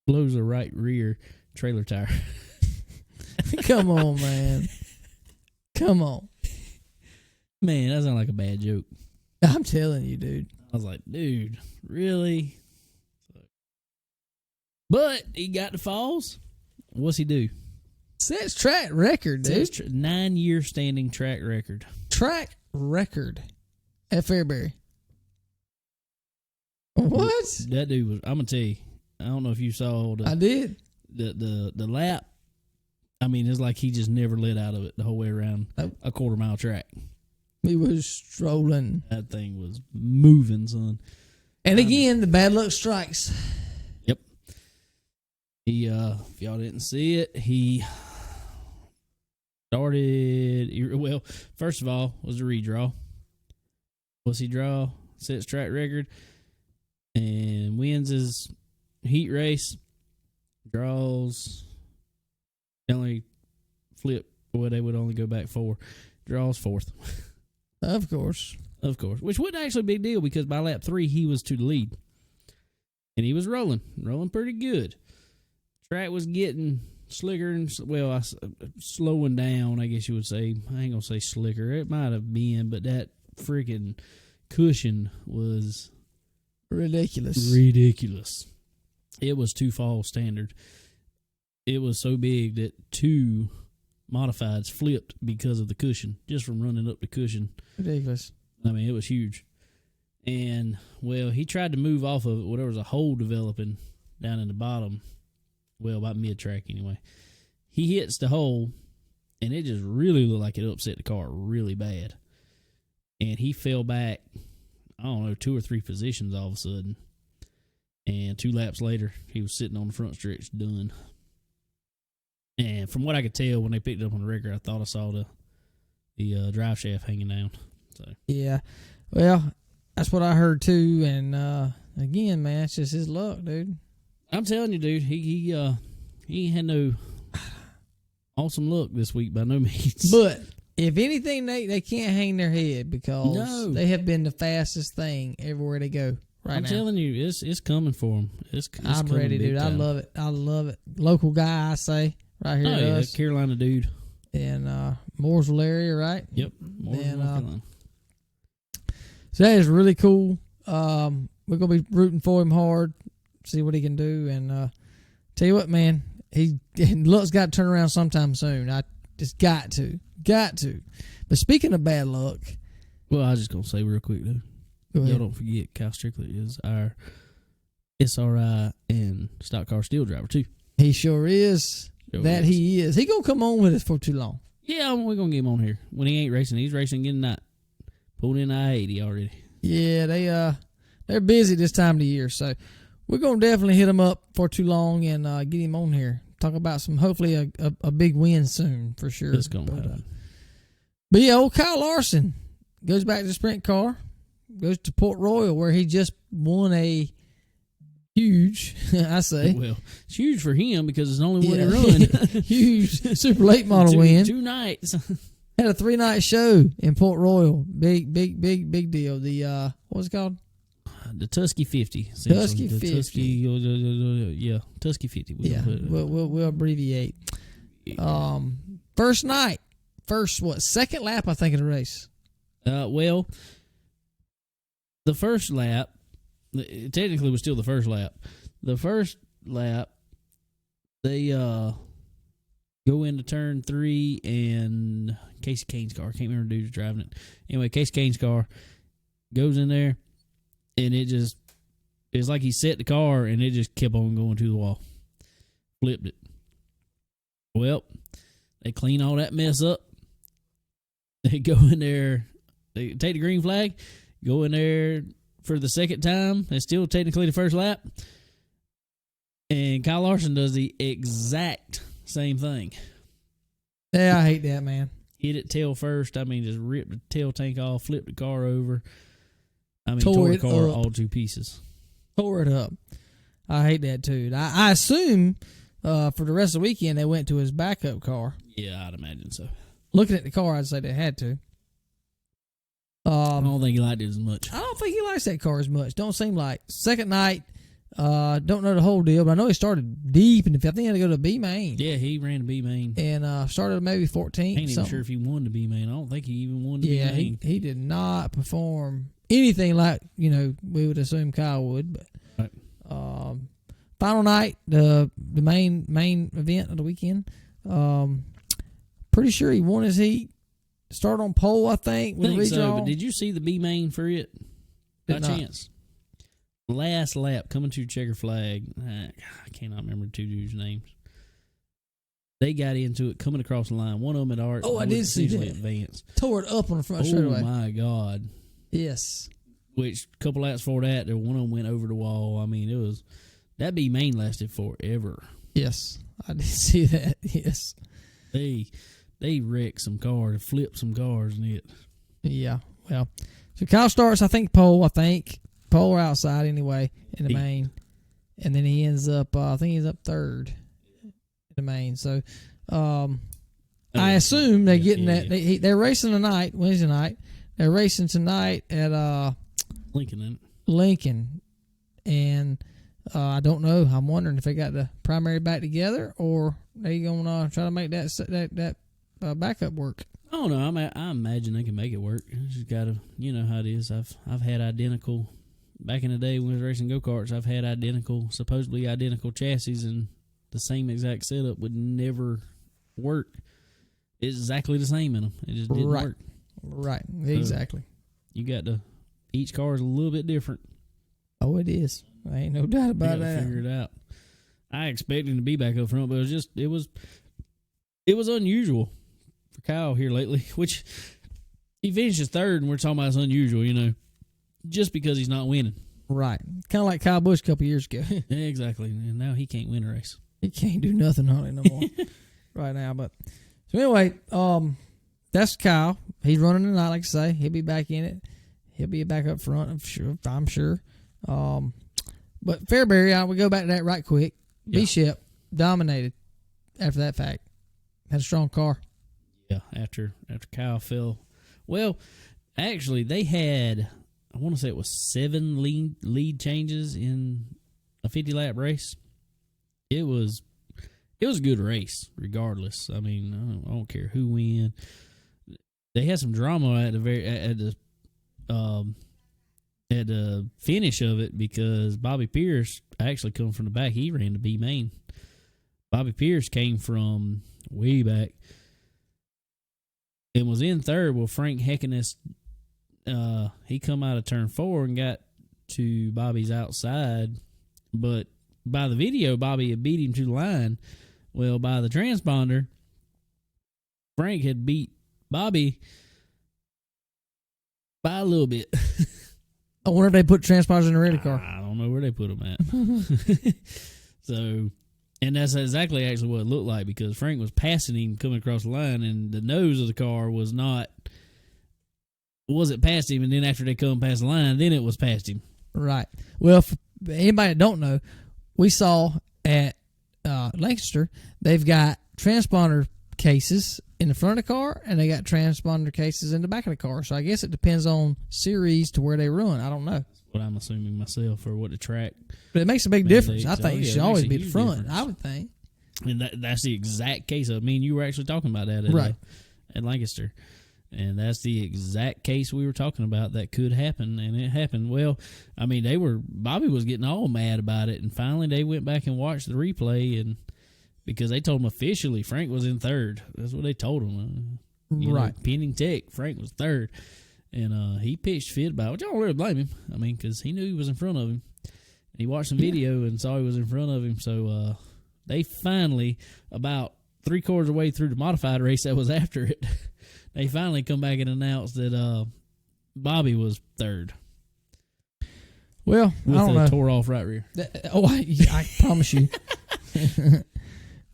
blows a right rear trailer tire. Come on, man. Come on. Man, that sounds like a bad joke. I'm telling you, dude. I was like, dude, really? But he got the Falls. What's he do? Sets track record, dude. 9-year standing track record. Track record at Fairbury. What? That dude was, I'm going to tell you, I don't know if you saw I did. The lap. I mean, it's like he just never let out of it the whole way around a quarter-mile track. He was strolling. That thing was moving, son. And again, the bad luck strikes. Yep. He, if y'all didn't see it, he Well, first of all, was a redraw. Was he draw, sets track record, and wins his heat race, draws, only flip, boy, they would only go back 4. Draws 4th. Of course. Which wasn't actually a big deal because by lap 3, he was to the lead. And he was rolling pretty good. Track was getting slicker and, slowing down, I guess you would say. I ain't going to say slicker. It might have been, but that freaking cushion was ridiculous. It was 2 fall standard. It was so big that 2 modifieds flipped because of the cushion, just from running up the cushion. Ridiculous. I mean, it was huge. And, he tried to move off of it. Well, there was a hole developing down in the bottom. Well, about mid-track anyway. He hits the hole, and it just really looked like it upset the car really bad. And he fell back, 2 or 3 positions all of a sudden. And 2 laps later, he was sitting on the front stretch done. And from what I could tell when they picked it up on the record, I thought I saw the drive shaft hanging down. So yeah, well, that's what I heard too. And again, man, it's just his luck, dude. I'm telling you, dude, he ain't had no awesome luck this week by no means. But if anything, they can't hang their head because they have been the fastest thing everywhere they go. Right I'm now. telling you, it's coming for them. I'm ready, dude. Time. I love it. Local guy, I say, right here. Oh, yeah, Carolina dude. In Mooresville area, right? Yep. Mooresville, Carolina. So that is really cool. We're gonna be rooting for him hard, see what he can do, and tell you what, man, luck's got to turn around sometime soon. I just got to. But speaking of bad luck, well, I was just gonna say real quick though. Y'all don't forget, Kyle Strickler is our SRI and stock car steel driver too. He sure is. He is. He gonna come on with us for too long. Yeah, we're gonna get him on here when he ain't racing. He's racing again tonight. Pulled in I-80 already. Yeah, they're busy this time of the year, so we're gonna definitely hit him up for too long and get him on here. Talk about hopefully a big win soon for sure. It's gonna happen. But yeah, old Kyle Larson goes back to the sprint car. Goes to Port Royal where he just won a huge, I say. Well, it's huge for him because it's only one he run. Huge super late model win. 2 nights. Had a 3-night show in Port Royal. Big deal. The, what was it called? The Tusky 50. Tusky 50. Tusky 50. We'll abbreviate. First night. Second lap, I think, of the race. The first lap, technically was still the first lap. The first lap, they go into turn 3 and Casey Kane's car. I can't remember the dude who's driving it. Anyway, Casey Kane's car goes in there and it's like he set the car and it just kept on going to the wall. Flipped it. Well, they clean all that mess up. They go in there, they take the green flag, go in there for the second time. It's still technically the first lap. And Kyle Larson does the exact same thing. Yeah, I hate that, man. Hit it tail first. I mean, just ripped the tail tank off, flipped the car over. I mean, tore the car all to pieces. Tore it up. I hate that, too. I assume for the rest of the weekend they went to his backup car. Yeah, I'd imagine so. Looking at the car, I'd say they had to. I don't think he liked it as much. I don't think he likes that car as much. Don't seem like. Second night, don't know the whole deal, but I know he started deep in the field. I think he had to go to B main. Yeah, he ran to B main. And started maybe 14th. I ain't even sure if he won the B main. I don't think he even won the B main. He did not perform anything like, we would assume Kyle would. But right. Final night, the main event of the weekend. Pretty sure he won his heat. Started on pole, I think. I think so, but did you see the B main for it? By chance. Last lap, coming to checker flag. I cannot remember the 2 dudes' names. They got into it coming across the line. One of them at Art. Oh, I did see that. Advanced. Tore it up on the front straightaway. Oh, my God. Yes. Which, a couple laps before that, one of them went over the wall. I mean, that B main lasted forever. Yes. I did see that. Yes. They they wreck some cars, flip some cars, and it. Yeah, well, so Kyle starts, I think, pole or outside anyway in the main, and then he ends up, I think he's up third in the main. So, I assume they're getting that. They're racing tonight, Wednesday night. They're racing tonight at Lincoln, and I don't know. I'm wondering if they got the primary back together or they gonna try to make that backup work. Oh no, I imagine they can make it work. Just gotta, you know how it is. I've had identical back in the day when I was racing go-karts. I've had supposedly identical chassis, and the same exact setup would never work. It's exactly the same in them. It just didn't work. Right, exactly. So you got to. Each car is a little bit different. Oh, it is. I ain't no doubt about that. Figure it out. I expected him to be back up front, but it was unusual for Kyle here lately. Which he finishes third, and we're talking about it's unusual, you know, just because he's not winning. Right, kind of like Kyle Busch a couple years ago. Exactly, and now he can't win a race. He can't do nothing on it no more right now. But so anyway, that's Kyle. He's running tonight, like I say. He'll be back in it. He'll be back up front, I'm sure. But Fairbury, we go back to that right quick. Yeah. B-Shep dominated after that fact. Had a strong car. Yeah, after Kyle fell. Well, actually, they had, I want to say it was 7 lead changes in a 50-lap race. It was a good race, regardless. I mean, I don't care who win. They had some drama at the finish of it because Bobby Pierce actually come from the back. He ran to B main. Bobby Pierce came from way back and was in third. Well, Frank Heckeness, he come out of turn 4 and got to Bobby's outside, but by the video, Bobby had beat him to the line. Well, by the transponder, Frank had beat Bobby by a little bit. I wonder if they put transponders in the rear car. I don't know where they put them at. So, and that's exactly actually what it looked like because Frank was passing him coming across the line, and the nose of the car wasn't past him, and then after they come past the line, then it was past him. Right. Well, for anybody that don't know, we saw at Lancaster, they've got transponder cases in the front of the car, and they got transponder cases in the back of the car. So I guess it depends on series to where they run. I don't know. That's what I'm assuming myself, or what the track. But it makes a big difference. I think it should always be the front. Difference. I would think. And that's the exact case of. I mean, you were actually talking about that at Lancaster, and that's the exact case we were talking about that could happen, and it happened. Well, I mean, Bobby was getting all mad about it, and finally they went back and watched the replay, and because they told him officially Frank was in third. That's what they told him. Right. Pending tech, Frank was third. And he pitched fit about it, which I don't really blame him. I mean, because he knew he was in front of him. And he watched some video and saw he was in front of him. So they finally, about 3/4 of the way through the modified race that was after it, they finally come back and announced that Bobby was third. Well, with I don't know. Tore off right rear. I promise you.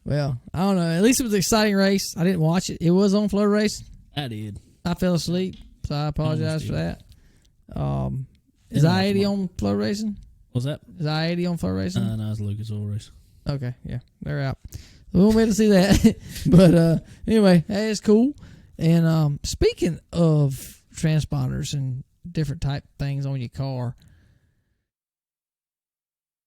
Well, I don't know. At least it was an exciting race. I didn't watch it. It was on Flow Race. I did. I fell asleep, so I apologize for that. Is I-80 on Flow Racing? What's that? Is I-80 on Flow Racing? No, it's Lucas Oil Race. Okay, yeah. They're out. We won't be able to see that. But anyway, hey, it's cool. And speaking of transponders and different type things on your car,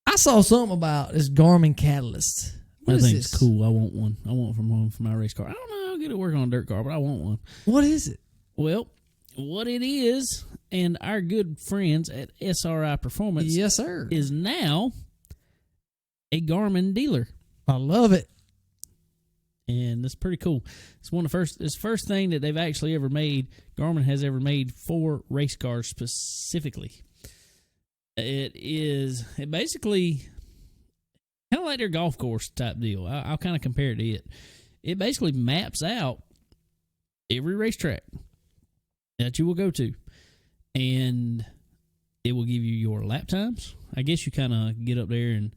I saw something about this Garmin Catalyst. I think it's cool. I want one. I want one for my race car. I don't know how good it work on a dirt car, but I want one. What is it? Well, what it is, and our good friends at SRI Performance, yes, sir, is now a Garmin dealer. I love it, and that's pretty cool. It's the first thing that they've actually ever made. Garmin has ever made for race cars specifically. It basically kind of like their golf course type deal. I'll kind of compare it to it. It basically maps out every racetrack that you will go to, and it will give you your lap times. I guess you kind of get up there and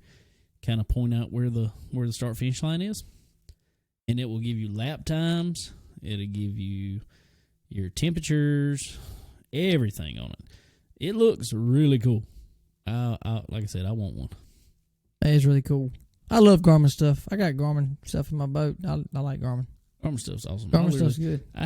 kind of point out where the start finish line is, and it will give you lap times. It'll give you your temperatures, everything on it. It looks really cool. Like I said, I want one. That is really cool. I love Garmin stuff. I got Garmin stuff in my boat. I like Garmin. Garmin stuff's awesome. Garmin stuff's good. I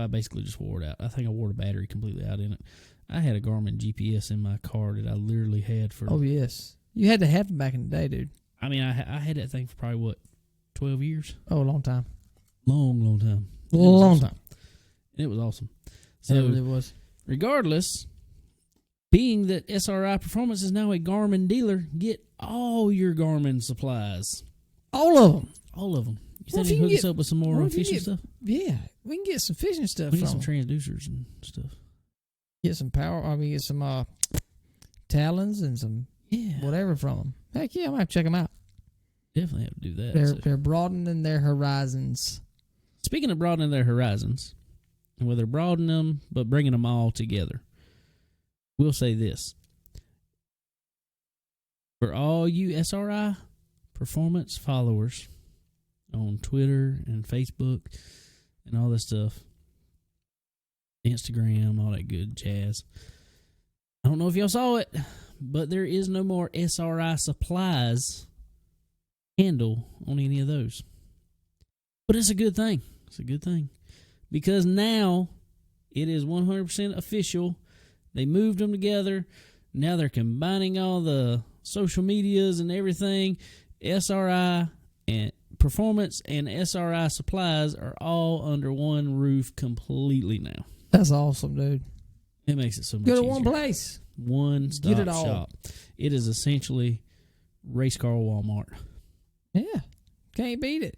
basically just wore it out. I think I wore the battery completely out in it. I had a Garmin GPS in my car that I literally had for... Oh, yes. You had to have it back in the day, dude. I mean, I had that thing for probably, 12 years? Oh, a long time. Long time. Long time. And it was awesome. So, it really was. Regardless, being that SRI Performance is now a Garmin dealer, get all your Garmin supplies. All of them. All of them. You think you can hook us up with some more fishing stuff? Yeah. We can get some fishing stuff We get some transducers and stuff. Get some power. Get some talons and some whatever from them. Heck yeah, I might have to check them out. Definitely have to do that. They're broadening their horizons. Speaking of broadening their horizons, well, they're broadening them, but bringing them all together. We'll say this. For all you SRI Performance followers on Twitter and Facebook and all this stuff, Instagram, all that good jazz. I don't know if y'all saw it, but there is no more SRI Supplies handle on any of those. But it's a good thing. It's a good thing. Because now it is 100% official. They moved them together. Now they're combining all the social medias and everything. SRI and Performance and SRI Supplies are all under one roof completely now. That's awesome, dude. It makes it so much easier. Go to one place. One stop Get it all. shop. It is essentially race car Walmart. Yeah. Can't beat it.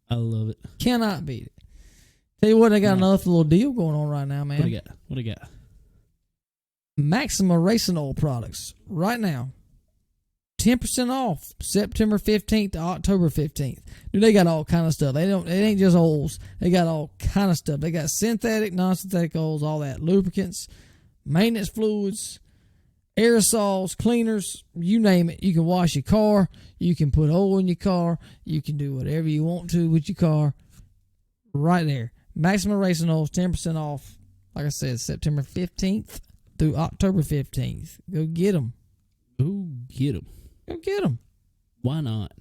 I love it. Cannot beat it. Tell you what, they got another little deal going on right now, man. What do you got? Maxima Racing Oil products. Right now. 10% off September 15th to October 15th. Dude, they got all kind of stuff. It ain't just oils. They got all kind of stuff. They got synthetic, non-synthetic oils, all that. Lubricants, maintenance fluids, aerosols, cleaners, you name it. You can wash your car. You can put oil in your car. You can do whatever you want to with your car. Right there. Maxima Racing Oils, 10% off. Like I said, September 15th through October 15th. Go get them. Go get them. Go get them. Why not?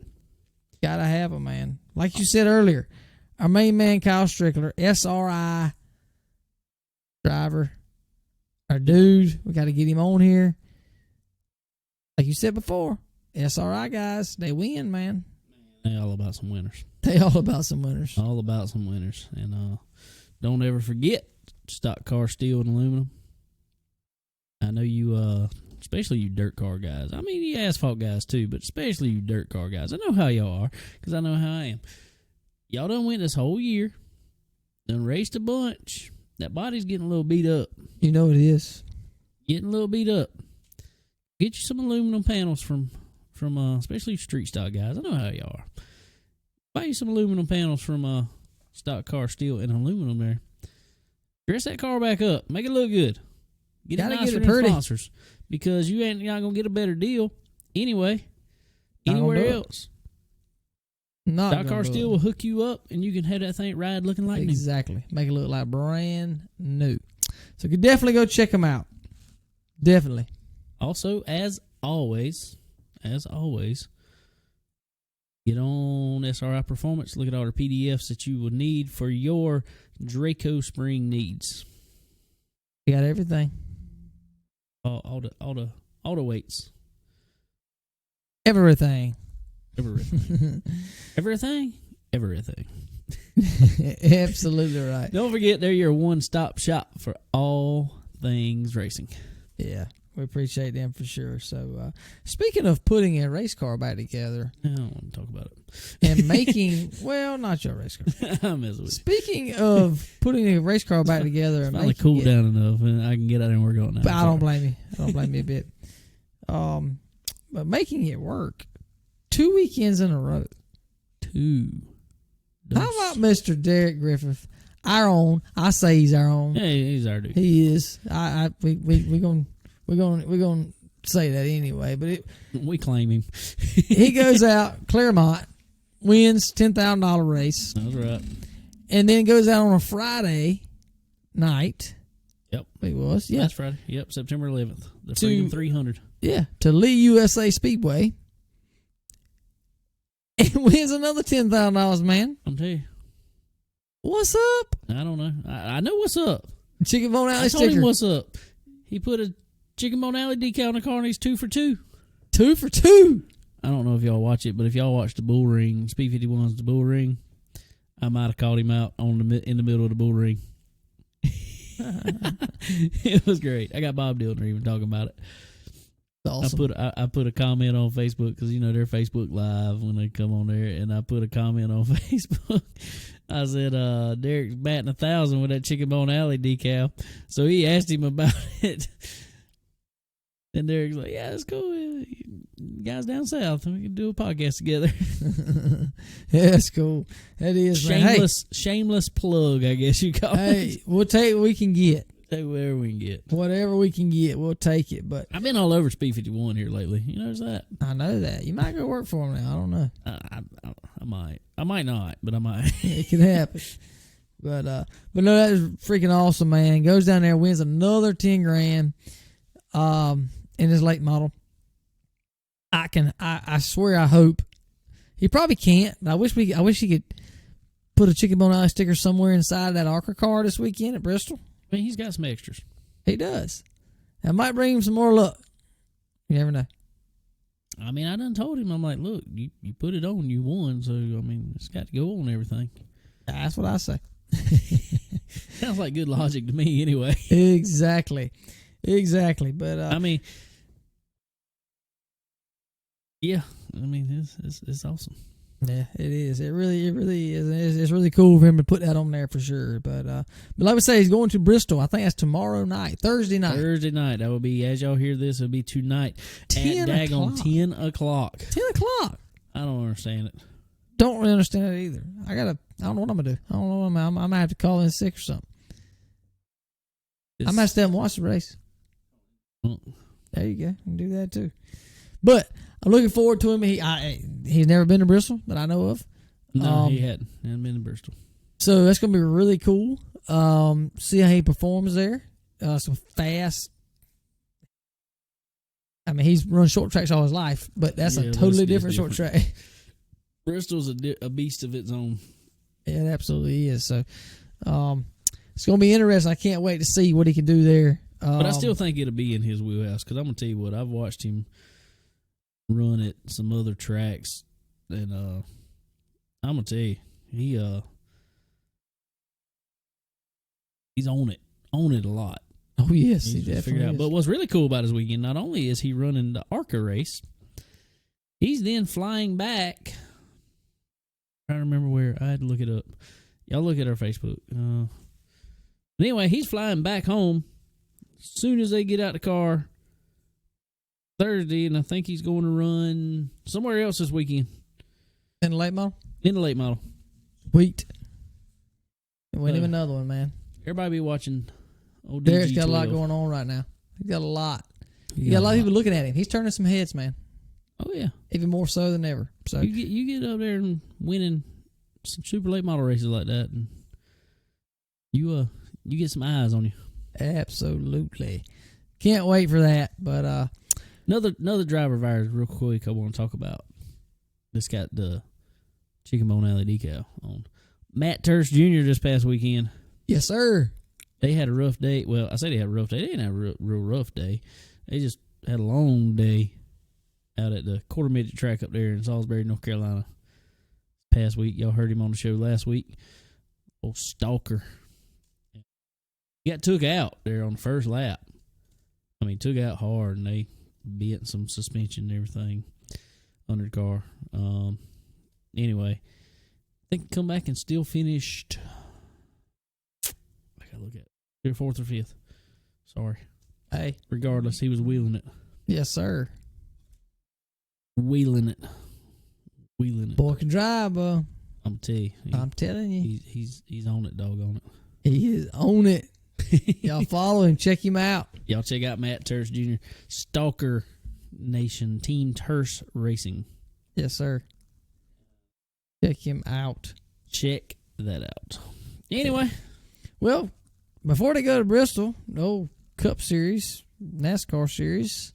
Gotta have them, man. Like you said earlier, our main man, Kyle Strickler, SRI driver, our dude, we got to get him on here. Like you said before, SRI guys, they win, man. They all about some winners. They all about some winners. All about some winners. And don't ever forget stock car steel and aluminum. I know you, especially you dirt car guys. I mean, you asphalt guys too, but especially you dirt car guys. I know how y'all are because I know how I am. Y'all done went this whole year, done raced a bunch. That body's getting a little beat up. You know it is. Getting a little beat up. Get you some aluminum panels from especially street stock guys. I know how y'all are. Buy you some aluminum panels from stock car steel and aluminum there. Dress that car back up. Make it look good. Get it nice for them sponsors. Because you ain't not going to get a better deal anyway. Anywhere else. Stock car steel will hook you up and you can have that thing ride looking like new. Exactly. Make it look like brand new. So you can definitely go check them out. Definitely. Also, as always, get on SRI Performance. Look at all the PDFs that you will need for your Draco spring needs. You got everything. All the weights. Everything. Everything. Absolutely right. Don't forget, they're your one-stop shop for all things racing. Yeah. We appreciate them for sure. So, speaking of putting a race car back together. I don't want to talk about it. And making, well, not your race car. I'm messing with you. Speaking of putting a race car back together. It's finally cooled down enough and I can get out there and work on it now. But I don't blame you. I don't blame you a bit. But making it work. 2 weekends in a row. 2. How about Mr. Derek Griffith? Our own. I say he's our own. Yeah, he's our dude. He is. We're gonna say that anyway, but we claim him. He goes out Claremont, wins $10,000 race. That's right. And then goes out on a Friday night. Yep. It was, yeah. Last Friday. Yep, September 11th. The Freedom 300. Yeah, to Lee USA Speedway. And wins another $10,000, man. I'm telling you. What's up? I don't know. I know what's up. Chicken Bone Alley I told sticker. him what's up. He put a Chicken Bone Alley decal in the car and he's 2 for 2. 2 for 2. I don't know if y'all watch it, but if y'all watch the bull ring, Speed 51's the bull ring, I might have called him out in the middle of the bull ring. It was great. I got Bob Dylan even talking about it. Awesome. I put a comment on Facebook because they're Facebook Live when they come on there, and I put a comment on Facebook. I said Derek's batting 1,000 with that Chicken Bone Alley decal, so he asked him about it, and Derek's like, "Yeah, that's cool. Guys down south, we can do a podcast together." Yeah, that's cool. That is shameless plug, I guess you call it. Hey, we'll take what we can get. Take whatever we can get. Whatever we can get, we'll take it. But I've been all over Speed 51 here lately. You notice that? I know that. You might go work for him now. I don't know. I might. I might not, but I might. It can happen. But no, that is freaking awesome, man. Goes down there, wins another $10,000 in his late model. I swear, I hope he probably can't. But I wish he could put a Chicken Bone Alley sticker somewhere inside that ARCA car this weekend at Bristol. I mean, he's got some extras. He does. That might bring him some more luck. You never know. I mean, I done told him, I'm like, look, you put it on, you won, so, I mean, it's got to go on everything. That's what I say. Sounds like good logic to me anyway. Exactly. But, I mean, yeah, I mean, it's awesome. Yeah, it is. It really is. It's really cool for him to put that on there for sure. But like we say, he's going to Bristol. I think that's tomorrow night, Thursday night. That will be, as y'all hear this, it'll be tonight 10 at o'clock. 10 o'clock. 10 o'clock. I don't understand it. Don't really understand it either. I don't know what I'm gonna do. I don't know what I might have to call in sick or something. I might stay and watch the race. There you go. I can do that too. But I'm looking forward to him. He's never been to Bristol that I know of. No, he hadn't. He hadn't been to Bristol. So that's going to be really cool. See how he performs there. Some fast. I mean, he's run short tracks all his life, but that's a totally different short track. Bristol's a beast of its own. Yeah, it absolutely is. So it's going to be interesting. I can't wait to see what he can do there. But I still think it'll be in his wheelhouse because I'm going to tell you what, I've watched him run at some other tracks, and I'm gonna tell you, he's on it a lot. Oh yes, he's he definitely figured out. is. But what's really cool about his weekend, not only is he running the ARCA race, he's then flying back. I'm trying to remember where. I had to look it up. Y'all look at our Facebook. But anyway, he's flying back home as soon as they get out the car Thursday, and I think he's going to run somewhere else this weekend. In the late model? In the late model. Sweet. And win him another one, man. Everybody be watching old Derek's got a lot going on right now. He's got a lot. He got a lot of people looking at him. He's turning some heads, man. Oh, yeah. Even more so than ever. So you get up there and winning some super late model races like that, and you get some eyes on you. Absolutely. Can't wait for that. But another driver of ours, real quick, I want to talk about. This got the Chicken Bone Alley decal on. Matt Turse Jr. this past weekend. Yes, sir. They had a rough day. Well, I say they had a rough day. They didn't have a real rough day. They just had a long day out at the quarter midget track up there in Salisbury, North Carolina. Past week, y'all heard him on the show last week. Old Stalker. He got took out there on the first lap. I mean, took out hard, and they bent some suspension and everything under the car. Anyway, I think he come back and still finished. I gotta look at it. 3rd, 4th, or 5th. Sorry. Hey. Regardless, he was wheeling it. Yes, sir. Wheeling it. Boy can drive, bro. I'm telling you. He's on it, doggone it. He is on it. Y'all follow him. Check him out. Y'all check out Matt Turse Jr. Stalker Nation Team Turse Racing. Yes, sir. Check him out. Check that out. Anyway. Well, before they go to Bristol, the old Cup Series, NASCAR Series,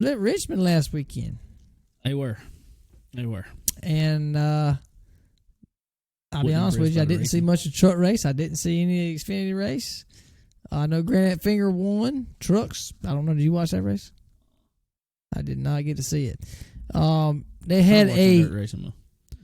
at Richmond last weekend. They were. And I'll be honest with you, I didn't see much of the truck race. I didn't see any Xfinity race. I know Granite Finger won trucks. I don't know. Did you watch that race? I did not get to see it. They had dirt racing, though.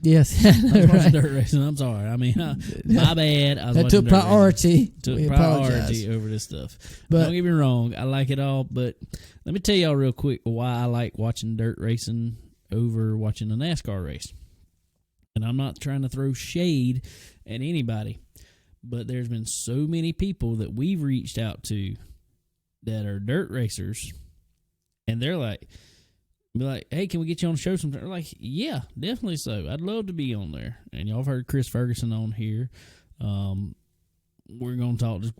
Yes, I was watching dirt racing. I'm sorry. I mean, my bad. I was that took priority. Took priority over this stuff. But don't get me wrong, I like it all. But let me tell y'all real quick why I like watching dirt racing over watching a NASCAR race. And I'm not trying to throw shade at anybody, but there's been so many people that we've reached out to that are dirt racers, and they're like, be like, hey, can we get you on the show sometime? They're like, yeah, definitely so. I'd love to be on there. And y'all have heard Chris Ferguson on here. We're gonna talk to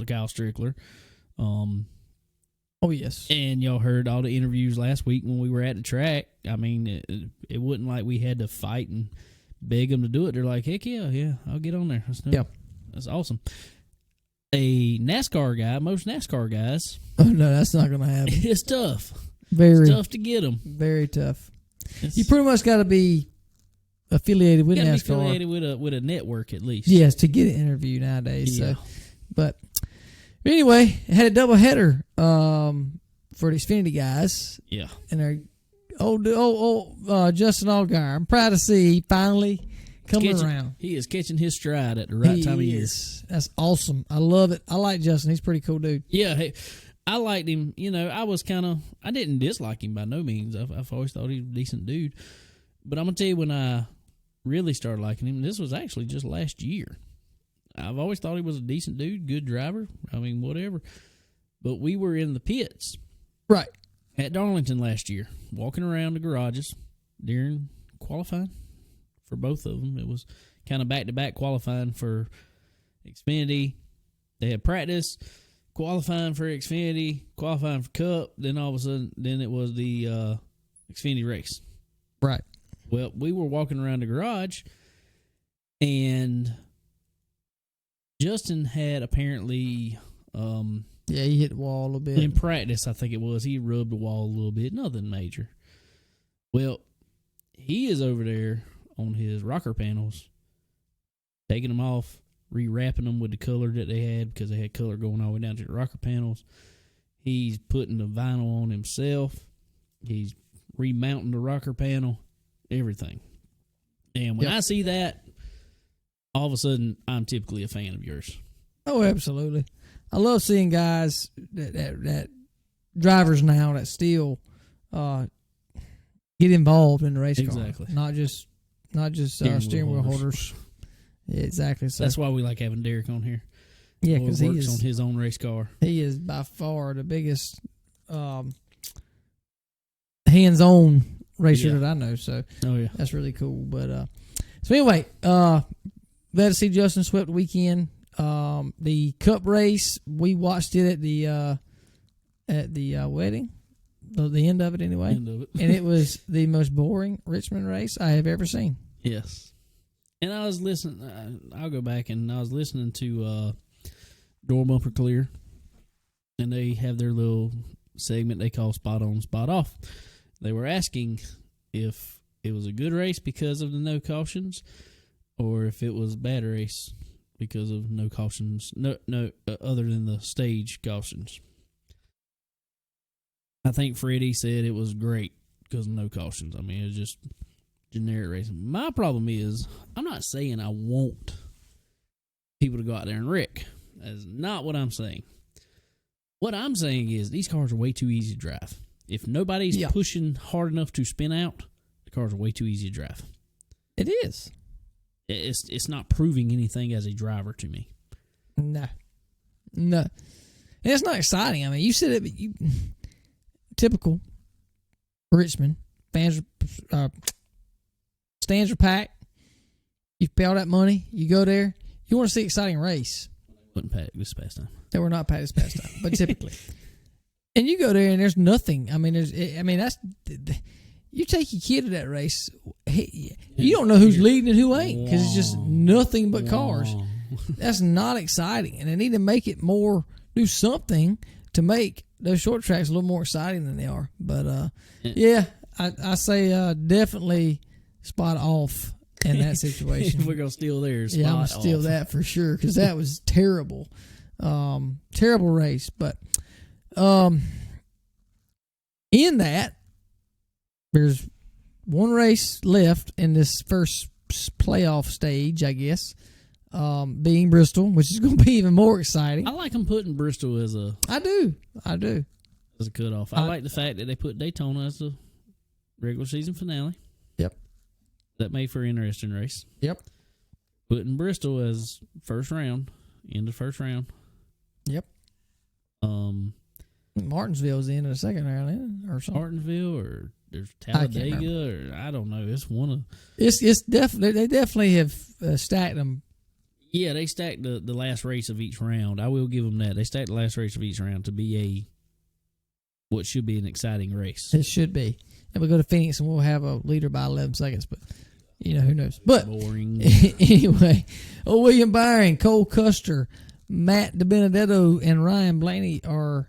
Kyle Strickler. Oh yes. And y'all heard all the interviews last week when we were at the track. I mean, it wasn't like we had to fight and beg them to do it. They're like, heck yeah, I'll get on there. That's awesome. A NASCAR guy, most NASCAR guys. Oh no, that's not gonna happen. It's tough. Very tough to get them. Very tough. You pretty much got to be affiliated with NASCAR. Be affiliated with a network at least. Yes, to get an interview nowadays. Yeah. So, but anyway, had a doubleheader for the Xfinity guys. Yeah. And their old Justin Allgaier. I'm proud to see he finally coming around. He is catching his stride at the right time of year. That's awesome. I love it. I like Justin. He's a pretty cool dude. Yeah. Hey, I liked him. You know, I didn't dislike him by no means. I've always thought he was a decent dude. But I'm going to tell you when I really started liking him, this was actually just last year. I've always thought he was a decent dude, good driver. I mean, whatever. But we were in the pits. Right. At Darlington last year, walking around the garages during qualifying for both of them. It was kind of back-to-back qualifying for Xfinity. They had practice, qualifying for Xfinity, qualifying for Cup, then all of a sudden, then it was the Xfinity race. Right. Well, we were walking around the garage, and Justin had apparently... yeah, he hit the wall a little bit. In practice, I think it was. He rubbed the wall a little bit. Nothing major. Well, he is over there on his rocker panels, taking them off, rewrapping them with the color that they had because they had color going all the way down to the rocker panels. He's putting the vinyl on himself. He's remounting the rocker panel, everything. And when I see that, all of a sudden, I'm typically a fan of yours. Oh, absolutely. I love seeing guys that drivers now that still get involved in the race car. Exactly. Not just steering wheel holders. Yeah, exactly. So that's why we like having Derek on here. Yeah, because he works on his own race car. He is by far the biggest hands-on racer that I know. So that's really cool. But so anyway, glad to see Justin swept the weekend. The Cup race, we watched it at the wedding, the end of it anyway. And it was the most boring Richmond race I have ever seen. Yes. And I was listening, I'll go back, and I was listening to Door Bumper Clear, and they have their little segment they call Spot On, Spot Off. They were asking if it was a good race because of the no cautions, or if it was a bad race because of no cautions, other than the stage cautions. I think Freddie said it was great because of no cautions. I mean, it was just generic racing. My problem is, I'm not saying I want people to go out there and wreck. That's not what I'm saying. What I'm saying is these cars are way too easy to drive. If nobody's pushing hard enough to spin out, the cars are way too easy to drive. It is. It's not proving anything as a driver to me. No. And it's not exciting. I mean, you said it, typical Richmond fans, stands are packed. You pay all that money. You go there. You want to see an exciting race. Wasn't packed this past time. They were not packed this past time, but typically. And you go there and there's nothing. I mean, you take your kid to that race, you don't know who's leading and who ain't because it's just nothing but cars. That's not exciting, and they need to make it more. Do something to make those short tracks a little more exciting than they are. But I say definitely spot off in that situation. We're gonna steal theirs. Yeah, I'm gonna steal that for sure because that was terrible, terrible race. But in that, there's one race left in this first playoff stage, I guess, being Bristol, which is going to be even more exciting. I like them putting Bristol as a. I do. As a cutoff. I like the fact that they put Daytona as the regular season finale. Yep. That made for an interesting race. Yep. Putting Bristol as first round, end of first round. Yep. Martinsville's the end of the second round, isn't it? Or something. Martinsville or there's Talladega or I don't know. It's one of. It's definitely they definitely have stacked them. Yeah, they stacked the last race of each round. I will give them that. They stacked the last race of each round to be what should be an exciting race. It should be. And we'll go to Phoenix and we'll have a leader by 11 seconds, but who knows. But boring. Anyway, William Byron, Cole Custer, Matt DiBenedetto, and Ryan Blaney are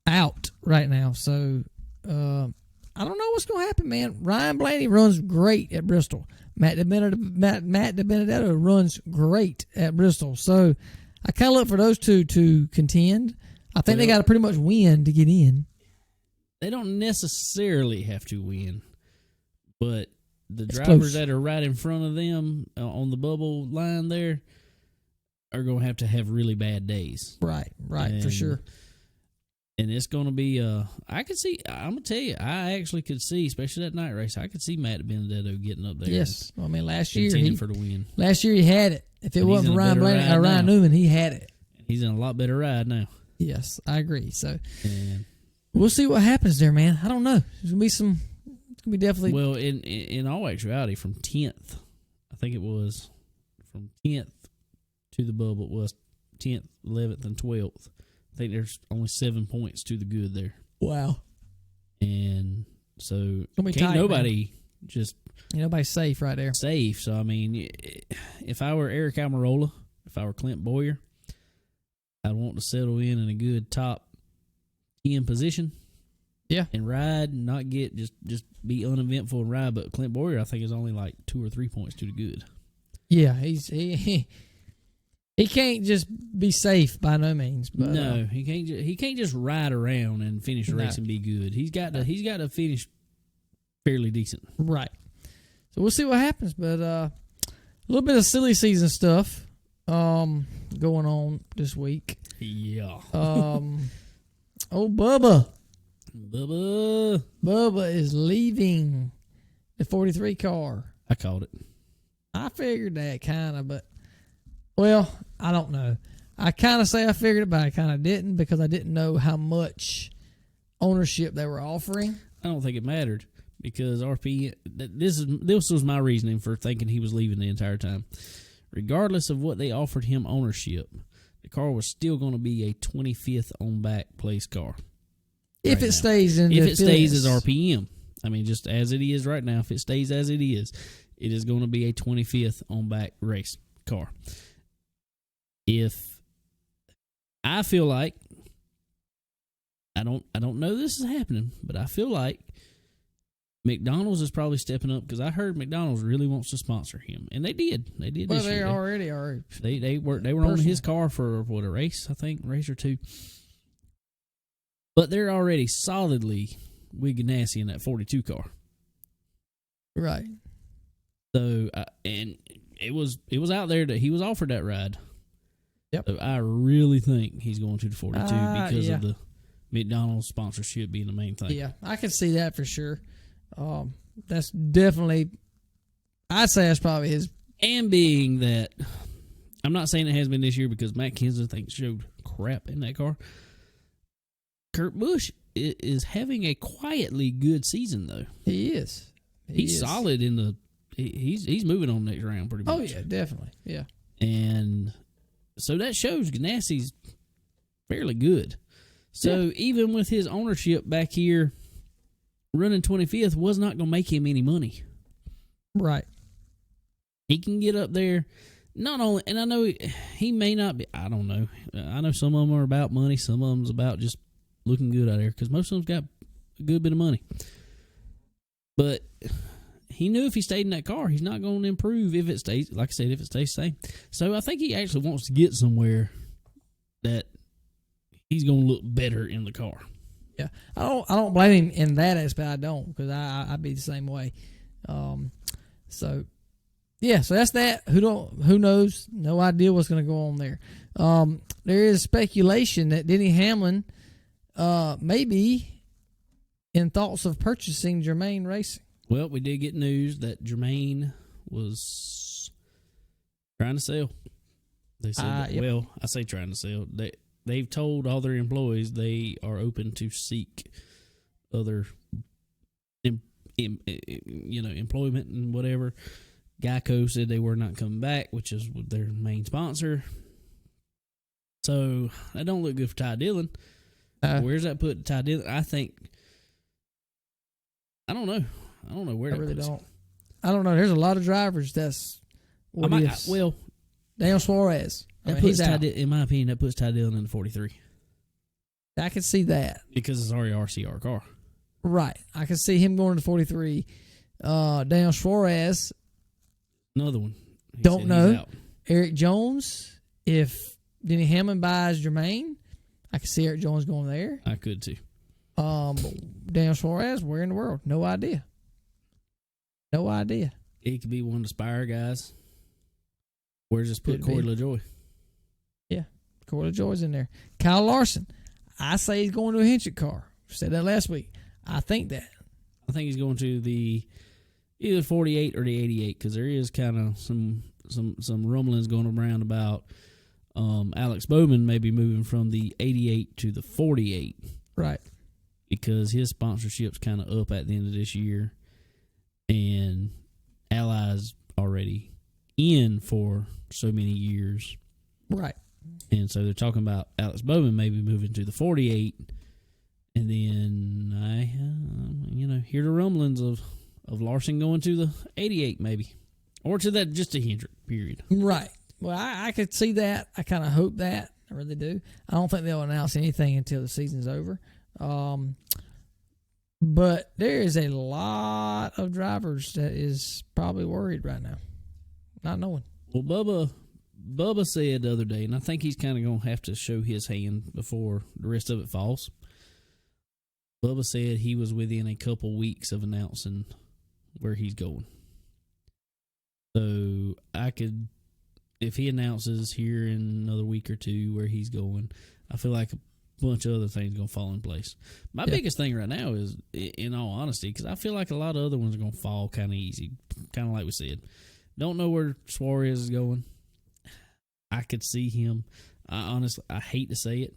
out right now. So I don't know what's going to happen, man. Ryan Blaney runs great at Bristol. Matt DiBenedetto runs great at Bristol. So I kind of look for those two to contend. I think they got to pretty much win to get in. They don't necessarily have to win, but the drivers that are right in front of them on the bubble line there are going to have really bad days. Right, for sure. And it's going to be, I could see, I'm going to tell you, I actually could see, especially that night race, I could see Matt Benedetto getting up there. Yes. I mean, last year for the win. Last year he had it. If it wasn't for Ryan Blaney or Ryan Newman, he had it. He's in a lot better ride now. Yes, I agree. So we'll see what happens there, man. I don't know. There's going to be definitely. Well, in all actuality, from 10th, I think it was, from 10th to the bubble, it was 10th, 11th, and 12th. I think there's only 7 points to the good there. Wow. And so can't nobody just. Nobody's safe right there. Safe. So, I mean, if I were Eric Almirola, if I were Clint Boyer, I'd want to settle in a good top 10 position. Yeah. And ride and not get just be uneventful and ride. But Clint Boyer, I think, is only like 2 or 3 points to the good. Yeah, he can't just be safe by no means. But, no, he can't just ride around and finish a race and be good. He's got to finish fairly decent. Right. So we'll see what happens. But a little bit of silly season stuff going on this week. Yeah. Bubba Bubba is leaving the 43 car. I called it. I figured that kind of, but well, I don't know. I kind of say I figured it, but I kind of didn't because I didn't know how much ownership they were offering. I don't think it mattered because RP. This was my reasoning for thinking he was leaving the entire time. Regardless of what they offered him ownership, the car was still going to be a 25th on back place car. If it stays in, if it stays as RPM, I mean, just as it is right now. If it stays as it is going to be a 25th on back race car. If I feel like I don't know this is happening, but I feel like McDonald's is probably stepping up because I heard McDonald's really wants to sponsor him, and they did. They did. Well, this year. they already are. They were on his car for a race, I think, race or two. But they're already solidly with Ganassi in that 42 car, right? So and it was out there that he was offered that ride. Yep. So I really think he's going to the 42 because of the McDonald's sponsorship being the main thing. Yeah, I can see that for sure. That's definitely, I'd say that's probably his. And being that, I'm not saying it has been this year because Matt Kenseth, I think, showed crap in that car. Kurt Busch is having a quietly good season, though. He is. He's solid in the. He's moving on next round pretty much. Oh yeah, definitely. Yeah. And so that shows Ganassi's fairly good. So even with his ownership back here running 25th was not going to make him any money. Right. He can get up there. Not only, and I know he may not be, I don't know. I know some of them are about money. Some of them's about just looking good out there because most of them's got a good bit of money. But he knew if he stayed in that car, he's not going to improve if it stays, like I said, if it stays the same. So I think he actually wants to get somewhere that he's going to look better in the car. Yeah. I don't blame him in that aspect. I don't, because I'd be the same way. So that's that. Who knows? No idea what's going to go on there. There is speculation that Denny Hamlin may be in thoughts of purchasing Germain Racing. Well, we did get news that Germain was trying to sell. They said, yep. Well, I say trying to sell. They've told all their employees they are open to seek other, employment and whatever. Geico said they were not coming back, which is their main sponsor. So that don't look good for Ty Dillon. Where's that put Ty Dillon? I don't know. I don't know where. I really don't. I don't know. There's a lot of drivers. That's what it is. Well, Daniel Suarez. He's out. In my opinion, that puts Ty Dillon in the 43. I can see that because it's already RCR car. Right. I can see him going to 43. Daniel Suarez. Another one. Don't know. Eric Jones. If Denny Hamlin buys Germain, I can see Eric Jones going there. I could too. Daniel Suarez, where in the world? No idea. It could be one of the Spire guys. Where's this put Corey LaJoy? Yeah, Corey LaJoy's in there. Kyle Larson. I say he's going to a Hendrick car. Said that last week. I think he's going to either 48 or the 88 because there is kind of some rumblings going around about Alex Bowman maybe moving from the 88 to the 48. Right. Because his sponsorship's kind of up at the end of this year. And Allies already in for so many years. Right. And so they're talking about Alex Bowman maybe moving to the 48. And then I hear the rumblings of Larson going to the 88 maybe. Or to that just a Hendrick period. Right. Well, I could see that. I kind of hope that. I really do. I don't think they'll announce anything until the season's over. But there is a lot of drivers that is probably worried right now. Not knowing. Well, Bubba said the other day, and I think he's kind of going to have to show his hand before the rest of it falls. Bubba said he was within a couple weeks of announcing where he's going. So if he announces here in another week or two where he's going, I feel like a bunch of other things going to fall in place. My biggest thing right now is, in all honesty, because I feel like a lot of other ones are going to fall kind of easy, kind of like we said. Don't know where Suarez is going. I could see him. I hate to say it,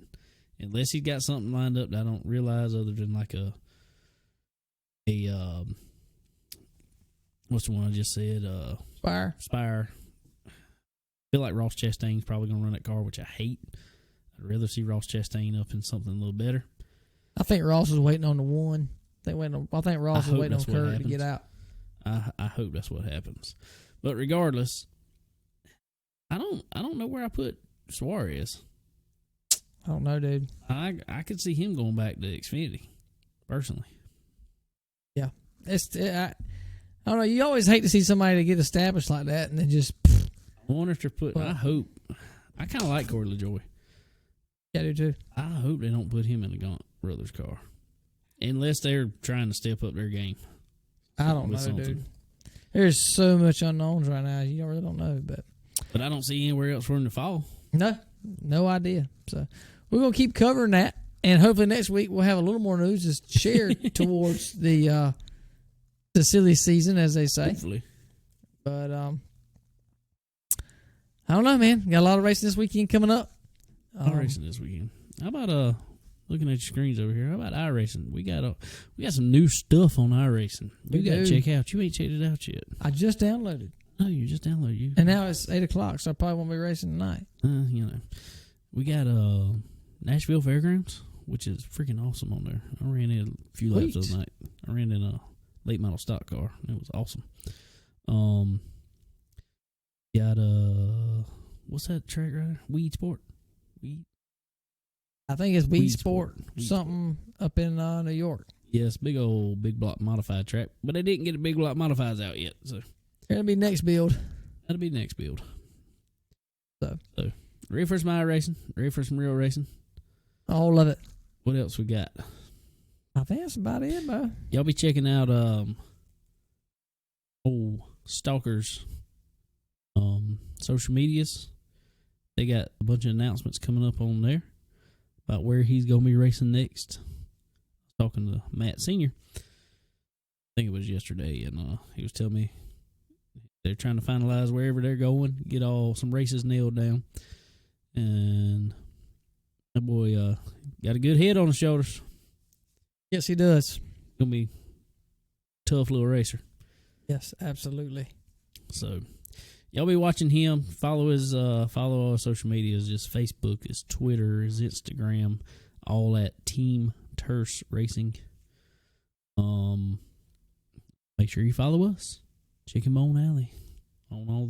unless he's got something lined up that I don't realize other than like a what's the one I just said? Spire. I feel like Ross Chastain's probably going to run that car, which I hate. I'd rather see Ross Chastain up in something a little better. I think Ross is waiting on the one. I think Ross is waiting on Kurt to get out. I hope that's what happens. But regardless, I don't know where I put Suarez. I don't know, dude. I could see him going back to Xfinity, personally. Yeah. I don't know. You always hate to see somebody to get established like that and then just... I wonder if they're putting... I hope... I kind of like Corey LaJoy. Yeah, I do too. I hope they don't put him in the Gaunt Brothers car. Unless they're trying to step up their game. I don't know, dude. There's so much unknowns right now. You really don't know, but I don't see anywhere else for him to fall. No idea. So we're going to keep covering that, and hopefully next week we'll have a little more news to share towards the silly season, as they say. Hopefully. But I don't know, man. Got a lot of racing this weekend coming up. Racing this weekend. How about looking at your screens over here? How about iRacing? We got some new stuff on iRacing. You got to check out. You ain't checked it out yet. I just downloaded. No, you just downloaded. And now it's 8:00, so I probably won't be racing tonight. We got Nashville Fairgrounds, which is freaking awesome on there. I ran in a few laps the other night. I ran in a late model stock car. It was awesome. Got what's that track rider? Weed Sport. I think it's Weed Sport. Something up in New York. Yes, big block modified track, but they didn't get the big block modifieds out yet. So that'll be next build. That'll be next build. So ready for some iRacing? Ready for some real racing? All of it. What else we got? I think that's about it, bro. Y'all be checking out Stalker's social medias. They got a bunch of announcements coming up on there about where he's gonna be racing next. Talking to Matt Senior, I think it was yesterday, and he was telling me they're trying to finalize wherever they're going, get some races nailed down, and that boy got a good head on his shoulders. Yes, he does. Gonna be a tough little racer. Yes, absolutely. So y'all be watching him. Follow his follow our social medias, just Facebook, his Twitter, his Instagram, all at Team Terse Racing. Make sure you follow us. Chicken Bone Alley on all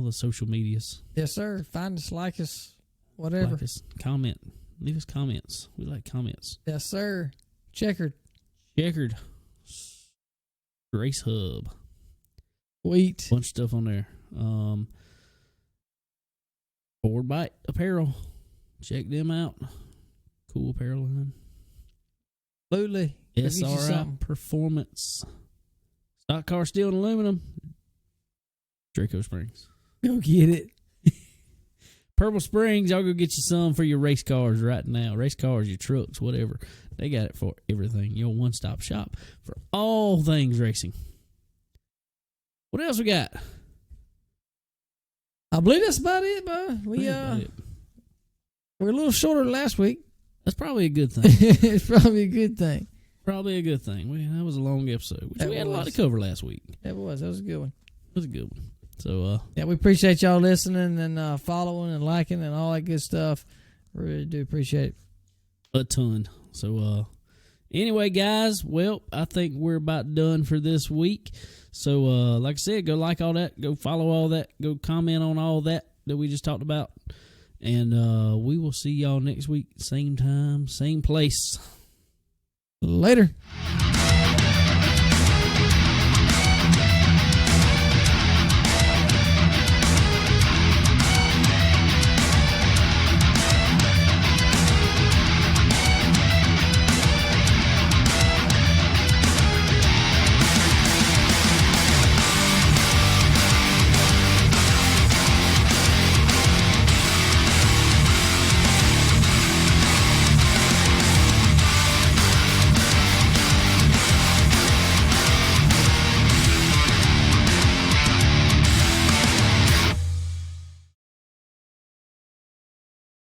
the social medias. Yes, sir. Find us, like us, whatever. Like us, comment. Leave us comments. We like comments. Yes, sir. Checkered Race Hub. Sweet. Bunch of stuff on there. Forward Bite Apparel. Check them out. Cool apparel line. Absolutely. SRI Performance. Stock car, steel, and aluminum. Draco Springs. Go get it. Purple Springs, y'all go get you some for your race cars right now. Race cars, your trucks, whatever. They got it for everything. Your one-stop shop for all things racing. What else we got? I believe that's about it, bro. We're a little shorter than last week. That's probably a good thing. It's probably a good thing. Probably a good thing. That was a long episode. We had a lot to cover last week. That was a good one. It was a good one. So we appreciate y'all listening and following and liking and all that good stuff. Really do appreciate it a ton. So anyway, guys, well, I think we're about done for this week. So like I said, go like all that, go follow all that, go comment on all that we just talked about, and we will see y'all next week, same time, same place. Later.